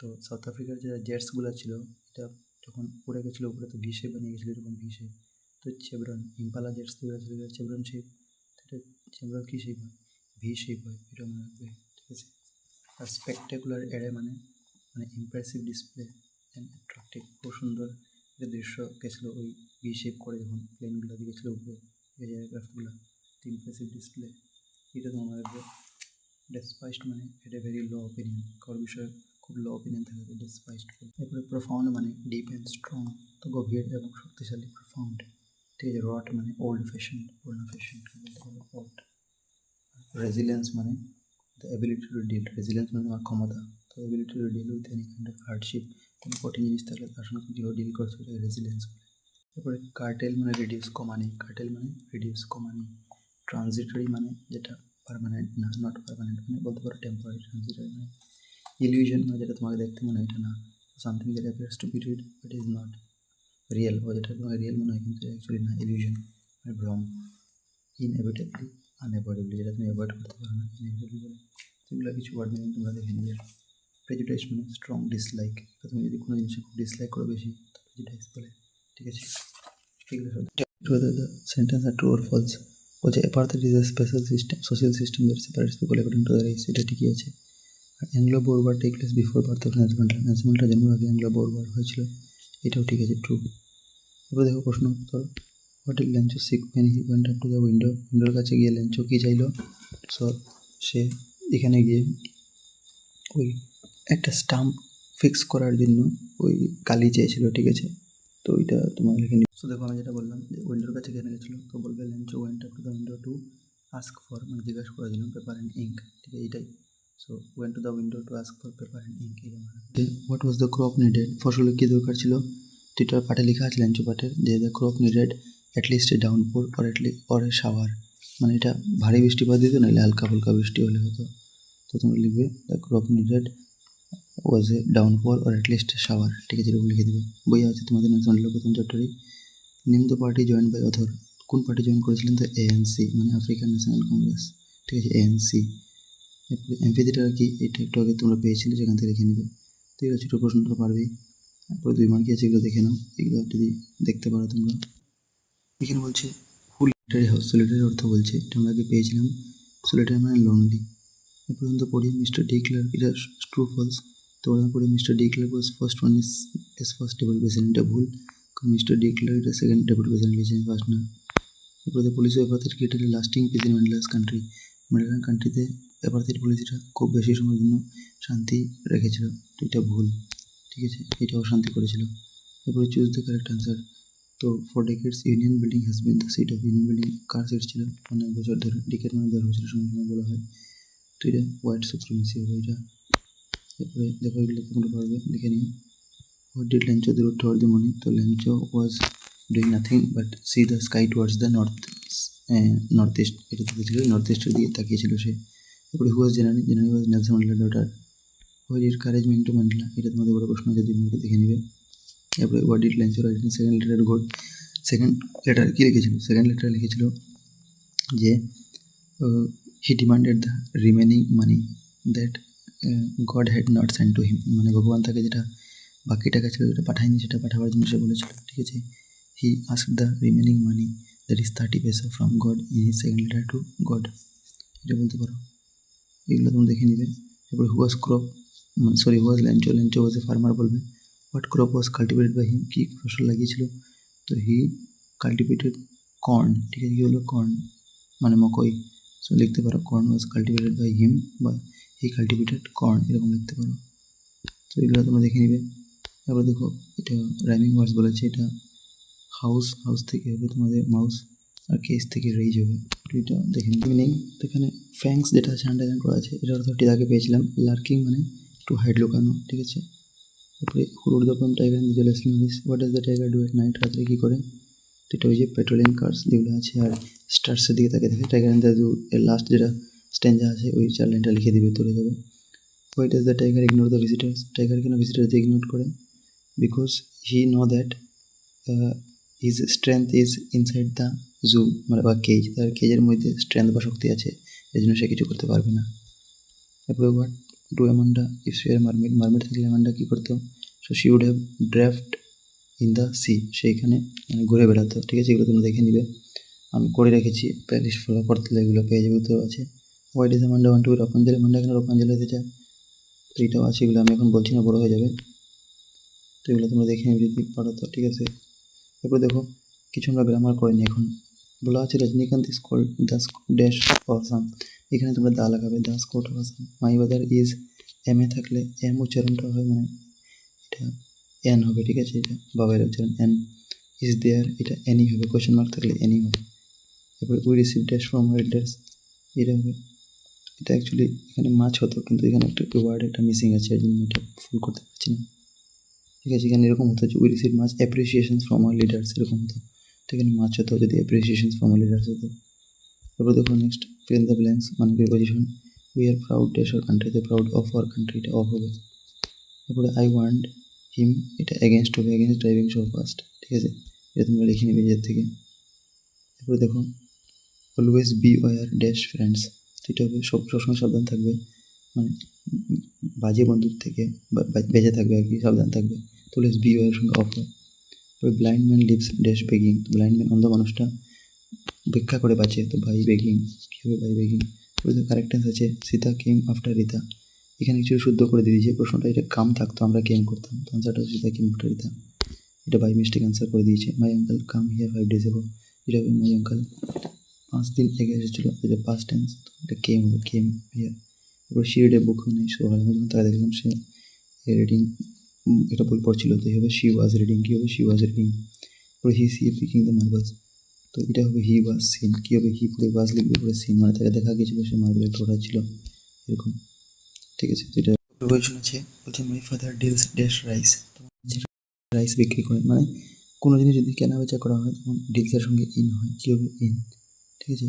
তো সাউথ আফ্রিকার যে জেটসগুলো ছিল, এটা যখন উড়ে গেছিলো উপরে তো ভি শেপ বানিয়ে গেছিলো, এরকম ভি শেপ। তো চেভরন, ইম্পালা জেটস যেগুলো ছিল চেভরন শেপ। এটা চেভরন কী শেপ হয়? ভি শেপ হয়, এটা মনে রাখবে, ঠিক আছে। আর স্পেকটেকুলার এরে মানে ইমপ্রেসিভ ডিসপ্লে অ্যান্ড অ্যাট্রাকটিভ, খুব সুন্দর একটা দৃশ্য গেছিলো ওই ভি শেপ করে যখন প্লেনগুলো দিয়ে গেছিলো উপরে, এই যে এয়ারক্রাফটগুলো। তো ইমপ্রেসিভ ডিসপ্লে, এটা তো মনে রাখবে। ডেসপাইসড মানে এটা ভেরি লো অপিনিয়ন, কারোর বিষয়ে খুব লো অপিনিয়ন থাকে ডেসপাইসড। এরপরে প্রফাউন্ড মানে ডিপ অ্যান্ড স্ট্রং, তো গভীর এবং শক্তিশালী, প্রফাউন্ড। ঠিক আছে। রট মানে ওল্ড ফ্যাশন, পুরোনো ফ্যাশন। রেজিলিয়েন্স মানে the ability to deal, resilience মানে তোমার ক্ষমতা। তো ability to deal with any kind of hardship, কোনো কঠিন জিনিস থাকলে তার সঙ্গে তুমি কীভাবে ডিল করছো, এটাকে রেজিলিয়েন্স বলে। তারপরে কার্টেল মানে রিডিউস, কমানি। কার্টেল মানে রিডিউস, কমানি। ট্রানজিটরি মানে যেটা পার্মানেন্ট না, নট পার্মানেন্ট, মানে বলতে পারো টেম্পোরারি। ট্রানজিটরি মানে ইলিউশন, মানে যেটা তোমাকে দেখতে মনে হয় এটা না, something that appears to be real but is not real, ও যেটা তোমাকে রিয়েল মনে হয় কিন্তু অ্যাকচুয়ালি না, ইলিউশন মানে ভ্রম। ইনএভিটেবলি, আনএভয়েডেবলি, যেটা তুমি অ্যাভয়েড করতে পারো না, ইনএভিটেবলি বলে। সেগুলো কিছু ওয়ার্ড মিনিং তোমরা দেখে নিবে। প্রেজুডাইস মানে স্ট্রং ডিসলাইক, তুমি যদি কোনো জিনিসে খুব ডিসলাইক করো বেশি, তো প্রেজুডাইস বলে, ঠিক আছে। এগুলো সব whether the sentence are true or false. বলছে apartheid is a special system, social system that separates people according to their race, এটা ঠিকই আছে। আর Anglo Boer war take place before birth of Nelson Mandela, Nelson Mandela জন্মের আগে Anglo Boer war হয়েছিল, এটাও ঠিক আছে, ট্রু। এবার দেখো প্রশ্ন উত্তর। What did Lencho seek when he went up to the window, উইন্ডোর কাছে গিয়ে ল্যাঞ্চো কী চাইলো? সো সে এখানে গিয়ে ওই একটা স্টাম্প ফিক্স করার জন্য ওই কালি চেয়েছিল, ঠিক আছে। তো ওইটা তোমার লিখে নিই। সো দেখো আমি যেটা বললাম যে উইন্ডোর কাছে কেন গেছিলো, তো বলবে Lencho went up to the window to ask for, মানে জিজ্ঞাসা করার জন্য, পেপার অ্যান্ড ইঙ্ক, ঠিক আছে, এইটাই। So went to the window to ask for paper and ink, এই আমার। What was the crop needed, ফসলের কী দরকার ছিল? তো এটা পাটে লেখা আছে ল্যাঞ্চো পাটের, যে the crop needed at least A ডাউনপোর or a shower, মানে এটা ভারী বৃষ্টিপাত দিত, নাহলে হালকা ফুলকা বৃষ্টি হলে হতো। তো তোমরা লিখবে the crop needed was A ডাউনপোর or at least A shower, ঠিক আছে, এরকম লিখে দেবে। বই আছে তোমাদের ন্যাশনাল প্রথম চ্যাপ্টারেই। Name the party join by author, কোন পার্টি জয়েন করেছিলেন? তো এএনসি, মানে আফ্রিকান ন্যাশনাল কংগ্রেস, ঠিক আছে, এএনসি। এরপরে এমপিডিটা কি, এটা একটু আগে তোমরা পেয়েছিলে, সেখান থেকে লিখে নেবে। তো এগুলো ছোটো প্রশ্নটা পারবেই। তারপরে 2 মার্কি আছে, এগুলো দেখে নাও, এগুলো যদি দেখতে পারো তোমরা। এখানে বলছে সোলিটারি হাউস, সোলিটারি অর্থ বলছে, এটা আমরা আগে পেয়েছিলাম, সোলিটারি মানে লোনলি। এ পর্যন্ত পড়ি মিস্টার ডি ক্লার্ক, এটা ট্রু ফলস। তো ওরা পড়ি mister de Klerk was first one is first deputy president, এটা ভুল, কারণ মিস্টার ডি ক্লার্ক এটা সেকেন্ড ডেপুটি প্রেসিডেন্ট লিখেছেন, ফার্স্ট না। এরপরে police apartheid created lasting peace in Mandela's country, ম্যান্ডেলার কান্ট্রিতে অ্যাপার্থাইড পলিসিটা খুব বেশি সময়ের জন্য শান্তি রেখেছিল, তো এটা ভুল, ঠিক আছে, এটাও শান্তি করেছিল। এরপরে চুজ দ্য কারেক্ট আনসার। তো for decades Union Building has been the seat of, Union Building কার সিট ছিল? অনেক বছর ধরে, ডেকেড মানে 10 বছরের সময় বলা হয়। তো এটা হোয়াইট সুপ্রিমেসি হবে এটা। এরপরে দেখো এগুলো তোমরা পারবে, লিখে নিও। What did Lencho do toward the morning, তো Lencho was doing nothing but see the sky towards the north east, এটা দেখেছিল, নর্থ ইস্টের দিকে তাকিয়েছিল সে। তারপরে who was general, general was Nelson ম্যান্ডেলার daughter. What did courage mean to Mandela, এটা তোমাদের বড় প্রশ্ন আছে, 2 মার্কে দেখে নিবে। এরপরে what did Lencho write in second letter God, second letter কী লিখেছিল? সেকেন্ড লেটার লিখেছিল যে he demanded the remaining money that God had not send to him, মানে ভগবান তাকে যেটা বাকি টাকা ছিল যেটা পাঠায়নি, সেটা পাঠাবার জন্য সে বলেছিল, ঠিক আছে। He asked the remaining money that is 30 paisa from God in his second letter to God, এটা বলতে পারো। এগুলো তুমি দেখে নিবে। এরপরে who was crop, sorry who was Lencho, Lencho was a farmer বলবে। What crop was cultivated by him, কী ফসল লাগিয়েছিল? তো হি কাল্টিভেটেড কর্ন, ঠিক আছে, কী হলো? কর্ন মানে মকই। সো লিখতে পারো corn was cultivated by him বা হি কাল্টিভেটেড কর্ন, এরকম লিখতে পারো। তো এগুলো তোমরা দেখে নিবে। এবার দেখো এটা রাইমিং ওয়ার্ডস বলেছে, এটা হাউস, হাউস থেকে হবে তোমাদের মাউস, আর কেস থেকে রেজ হবে, তো এটা দেখে নিবে। মিনিং তো এখানে ফ্যাংস যেটা আছে আন্ডারলাইন করা আছে, এটার অর্থটি আগে পেয়েছিলাম, লার্কিং মানে একটু হাইড লুকানো, ঠিক আছে। তারপরে hood the poem tiger in the jealous lyrics, what does the tiger do at night, রাত্রে কী করে? তো এটা ওই যে পেট্রোলিং কার্স যেগুলো আছে আর স্টার্সের দিকে তাকে দেখে, টাইগার ইন দ্য জু এর লাস্ট যেটা স্ট্যান্ডা আছে ওই 4 লাইনটা লিখে দিবে, তুলে দেবে। Why does the tiger ignore the visitors, tiger কেন ভিজিটারদের ইগনোর করে? Because he know that his strength is inside the zoo, মানে বা কেজ, তার কেজের মধ্যে স্ট্রেংথ বা শক্তি আছে, এই জন্য সে কিছু করতে পারবে না। তারপরে what do Amanda if she are mermaid, mermaid থাকলে অ্যামান্ডা কী করতো? So she would have drifted in the sea, সেইখানে মানে ঘুরে বেড়াতো। ঠিক আছে, এগুলো তোমরা দেখে নিবে, আমি করে রেখেছি, প্লেলিস্ট ফলো করতে এগুলো পেয়ে যাবে। তো আছে what is Amanda want to be Rapunzel, Amanda এখানে রাপাঞ্জেল হতে চায়, তো এটাও আছে। এগুলো আমি এখন বলছি না, বড়ো হয়ে যাবে, তো এগুলো তোমরা দেখে নিবে যদি পারো তো। ঠিক আছে, তারপরে দেখো কিছু আমরা গ্রামার করে নিই। এখন বলা আছে Rajinikanth is called the dash awesome, এখানে তোমরা দা লাগাবে, the scot awesome. My brother is, M এ থাকলে এম উচ্চারণটা হয় মানে এটা এন হবে। ঠিক আছে, এটা বাবার উচ্চারণ এন। ইজ দেয়ার, এটা এনই হবে, কোয়েশ্চেন মার্ক থাকলে এনই হবে। তারপরে we receive dash from readers, এটা হবে, এটা অ্যাকচুয়ালি এখানে মাছ হতো কিন্তু এখানে একটা ওয়ার্ড একটা মিসিং আছে, এই জন্য এটা ফুল করতে পারছি না। ঠিক আছে, এখানে এরকম হতো যে we receive much appreciation from our leaders, এরকম হতো। তো এখানে মাছ হতো যদি অ্যাপ্রিসিয়েশন ফ্রম আওয়ার লিডার্স হতো। তারপর দেখো next fill in the blanks, মানে preposition. We are proud dash our কান্ট্রিতে, প্রাউড অফ আওয়ার কান্ট্রি, এটা অফ হবে। তারপরে আই ওয়ান্ট হিম, এটা এগেনস্ট হবে, এগেনস্ট ড্রাইভিং সো ফাস্ট। ঠিক আছে, এটা তোমরা লিখে নেবে নিজের থেকে। তারপরে দেখো always beware dash friends, এটা হবে সবসময় সাবধান থাকবে, মানে বাজে বন্ধুর থেকে বেঁচে থাকবে আর কি, সাবধান থাকবে। তো অলওয়েজ বি ওয়ার সঙ্গে অফ হয়। তারপরে blind man lives dash begging, blind man অন্ধ মানুষটা ভিক্ষা করে বাঁচে, তো বাই বেগিং, কী হবে বাই বেগিং। তারপরে কারেক্টেন্স আছে সীতা কেম আফটার রিতা, এখানে কিছু শুদ্ধ করে দিয়ে দিয়েছে, প্রশ্নটা এটা কাম থাকতো আমরা কেম করতাম, তো আনসারটা সীতা কেম আফটার রিতা, এটা বাই মিস্টেক আনসার করে দিয়েছে। My uncle come here 5 days ago, এটা হবে মাই আঙ্কেল 5 দিন আগে এসেছিলো, এটা পাস্ট টেন্স, এটা কেম হবে, কেম হিয়ার। তারপরে শি রিড এ বুক নেই, সো আমি যখন তাকে দেখলাম সে রিডিং এটা বই পড়ছিল, তো এই হবে শি ওয়াজ রিডিং, কী হবে শি ওয়াজ রিডিং। তারপরে he see picking the marbles, তো এটা হবে হি ওয়াজ সিন, কী হবে হি পরে ওয়াজ লিখবে, পরে সিন, মানে তাকে দেখা গিয়েছিল সে মার্বেল একটা ওঠাচ্ছিল এরকম। ঠিক আছে, তো এটা প্রিপোজিশন আছে। বলছে my father deals dash rice, rice বিক্রি করে, মানে কোনো জিনিস যদি কেনা বেচা করা হয় তখন ডিলসের সঙ্গে ইন হয়, কী হবে ইন। ঠিক আছে,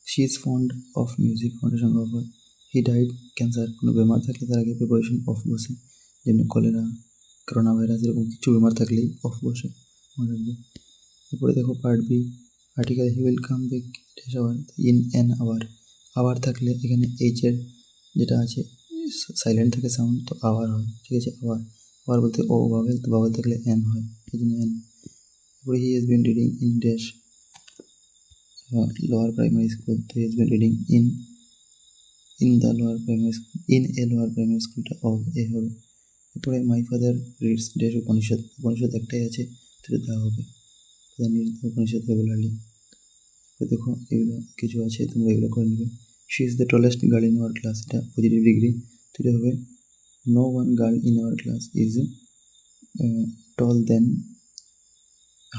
she is fond of music, ফন্ডের সঙ্গে অফ হয়। হি ডাইড ক্যান্সার, কোনো বেমার থাকলে তার আগে প্রিপোজিশন অফ বসে, যেমনি কলেরা, করোনা ভাইরাস, এরকম কিছু বেমার থাকলেই অফ বসে, মনে রাখবে। এরপরে দেখো part B, article he will come back dash hour, in an hour, hour থাকলে এখানে এইচের যেটা আছে সাইলেন্ট থাকে সাউন্ড, তো আওয়ার হয়। ঠিক আছে, আওয়ার, আওয়ার বলতে ও বাবেল, তো বাবেল থাকলে এন হয়, এই জন্য এন। তারপরে he has been reading in dash lower primary school, তো he has been reading in the lower primary school, in a lower primary স্কুলটা অফ এ হবে। এরপরে my father reads dash Upanishad, Upanishad একটাই আছে, তো দেওয়া হবে উপনিষদ রেগুলারলি। দেখো এগুলো কিছু আছে, তোমরা এগুলো করে নেবে। She is the tallest girl in our class, এটা পজিটিভ ডিগ্রি, তো এটা হবে no one girl in our class is tall than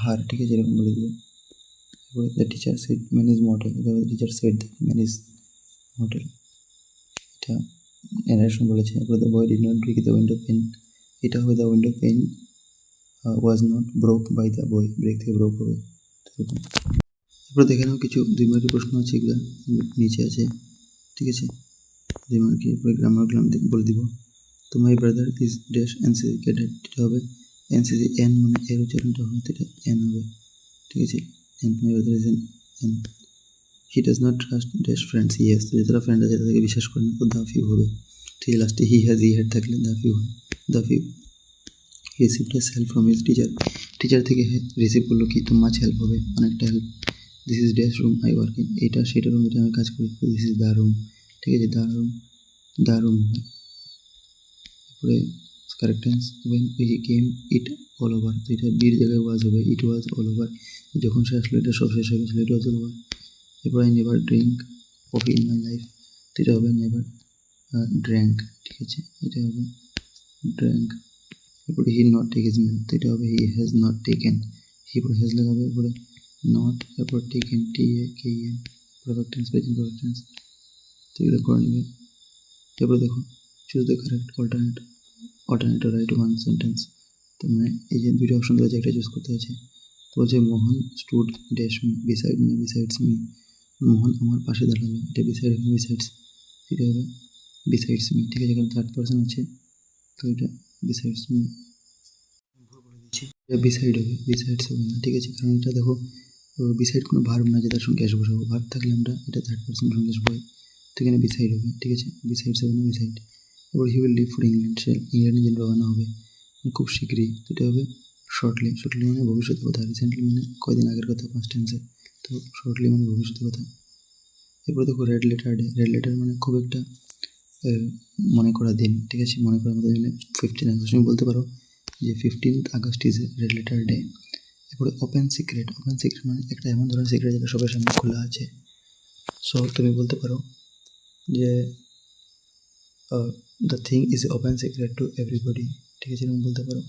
her. ঠিক আছে, এরকম বলে দেবে। তারপরে the teacher said man is mortal, এটা হবে teacher said man is mortal, এটা ন্যারেশন বলেছে। তারপরে the boy did not break the window pane, এটা হবে the window pane was not broke by the boy, break থেকে ব্রোক হবে এরকম। তারপরে দেখে নাও কিছু 2 মার্কের প্রশ্ন আছে, এগুলো নিচে আছে। ঠিক আছে, 2 মার্কের, এরপরে গ্রামারগুলো আমি বলে দিব। তো মাই brother is dash NCC cadet, এটা হবে এনসিসি এন, মানে এর উচ্চারণটা হয়, তো এটা এন হবে। ঠিক আছে, N, my brother is an. He does not trust dash friends, yes, তো যারা ফ্রেন্ড আছে তাদেরকে বিশ্বাস করে না, তো দ্য ফিউ হবে। ঠিক আছে, লাস্টে হি হ্যাজ ই হ্যাড থাকলে দ্য ফিউ হয়, the few. He received a help from his teacher, teacher থেকে রিসিভ করলো কি, তো মাছ হেল্প হবে, অনেকটা help. This is dash room I work in, এটা সেটা রুম যেটা আমি কাজ করি, তো দিস ইজ দ্য রুম। ঠিক আছে, দ্য রুম, দ্য রুম হয়। তারপরে correct tense when he came it all over, তো এটা বির জায়গায় ওয়াজ হবে, ইট ওয়াজ অল ওভার, যখন সে আসলো এটা সব শেষ হয়ে গেছিলো, ইট ওয়াজ অল ওভার। এরপর I never drink coffee in my life, তো এটা হবে নেভার ড্র্যাঙ্ক। ঠিক আছে, এটা হবে ড্র্যাঙ্ক। এরপরে he not take his meal, তো এটা হবে he has not taken, he পরে হ্যাজ লাগাবে, এরপরে নট, এরপর taken T A K E, perfect tense, present perfect tense, তো এগুলো করে নেবে। তারপরে দেখো choose the correct alternative right one sentence, তো মানে এই যে 2টা অপশন দেওয়া আছে, একটা চুজ করতে আছে। তো বলছে মোহন স্টুড ড্যাশ মি, বিসাইড না বিসাইডস মি, মোহন আমার পাশে দাঁড়ালো, এটা বিসাইড হবে বিসাইডস, এটা হবে বিসাইডস মি। ঠিক আছে, কারণ থার্ড পার্সন আছে, তো এটা বিসাইডস মি বলে দিচ্ছি, এটা বিসাইড হবে, বিসাইডস হবে না। ঠিক আছে, কারণ এটা দেখো বিসাইড কোনো ভার্ব না যে তার সঙ্গে এসে বসাবো, ভার্ব থাকলে আমরা এটা থার্ড পার্সন সঙ্গে বসাবো, তো এখানে বিসাইড হবে, ঠিক আছে, বিসাইডস হবে না, বিসাইড। এবার he will leave for England, সে ইংল্যান্ডের জন্য রওনা হবে খুব শীঘ্রই। তো এটা হবে শর্টলি। শর্টলি মানে ভবিষ্যতের কথা, রিসেন্টলি মানে কয়দিন আগের কথা, পাস্ট টেন্সে। তো শর্টলি মানে ভবিষ্যতের কথা। এরপরে দেখো red letter day. Red letter মানে খুব একটা মনে করা দিন, ঠিক আছে, মনে করার মতো দিন 15 আগস্ট। তুমি বলতে পারো যে 15th August is a red letter day. এরপরে ওপেন সিক্রেট। ওপেন সিক্রেট মানে একটা এমন ধরনের সিক্রেট যেটা সবার সামনে খোলা আছে। সো তুমি বলতে পারো যে the thing is open secret to everybody, ঠিক আছে, তুমি বলতে পারো।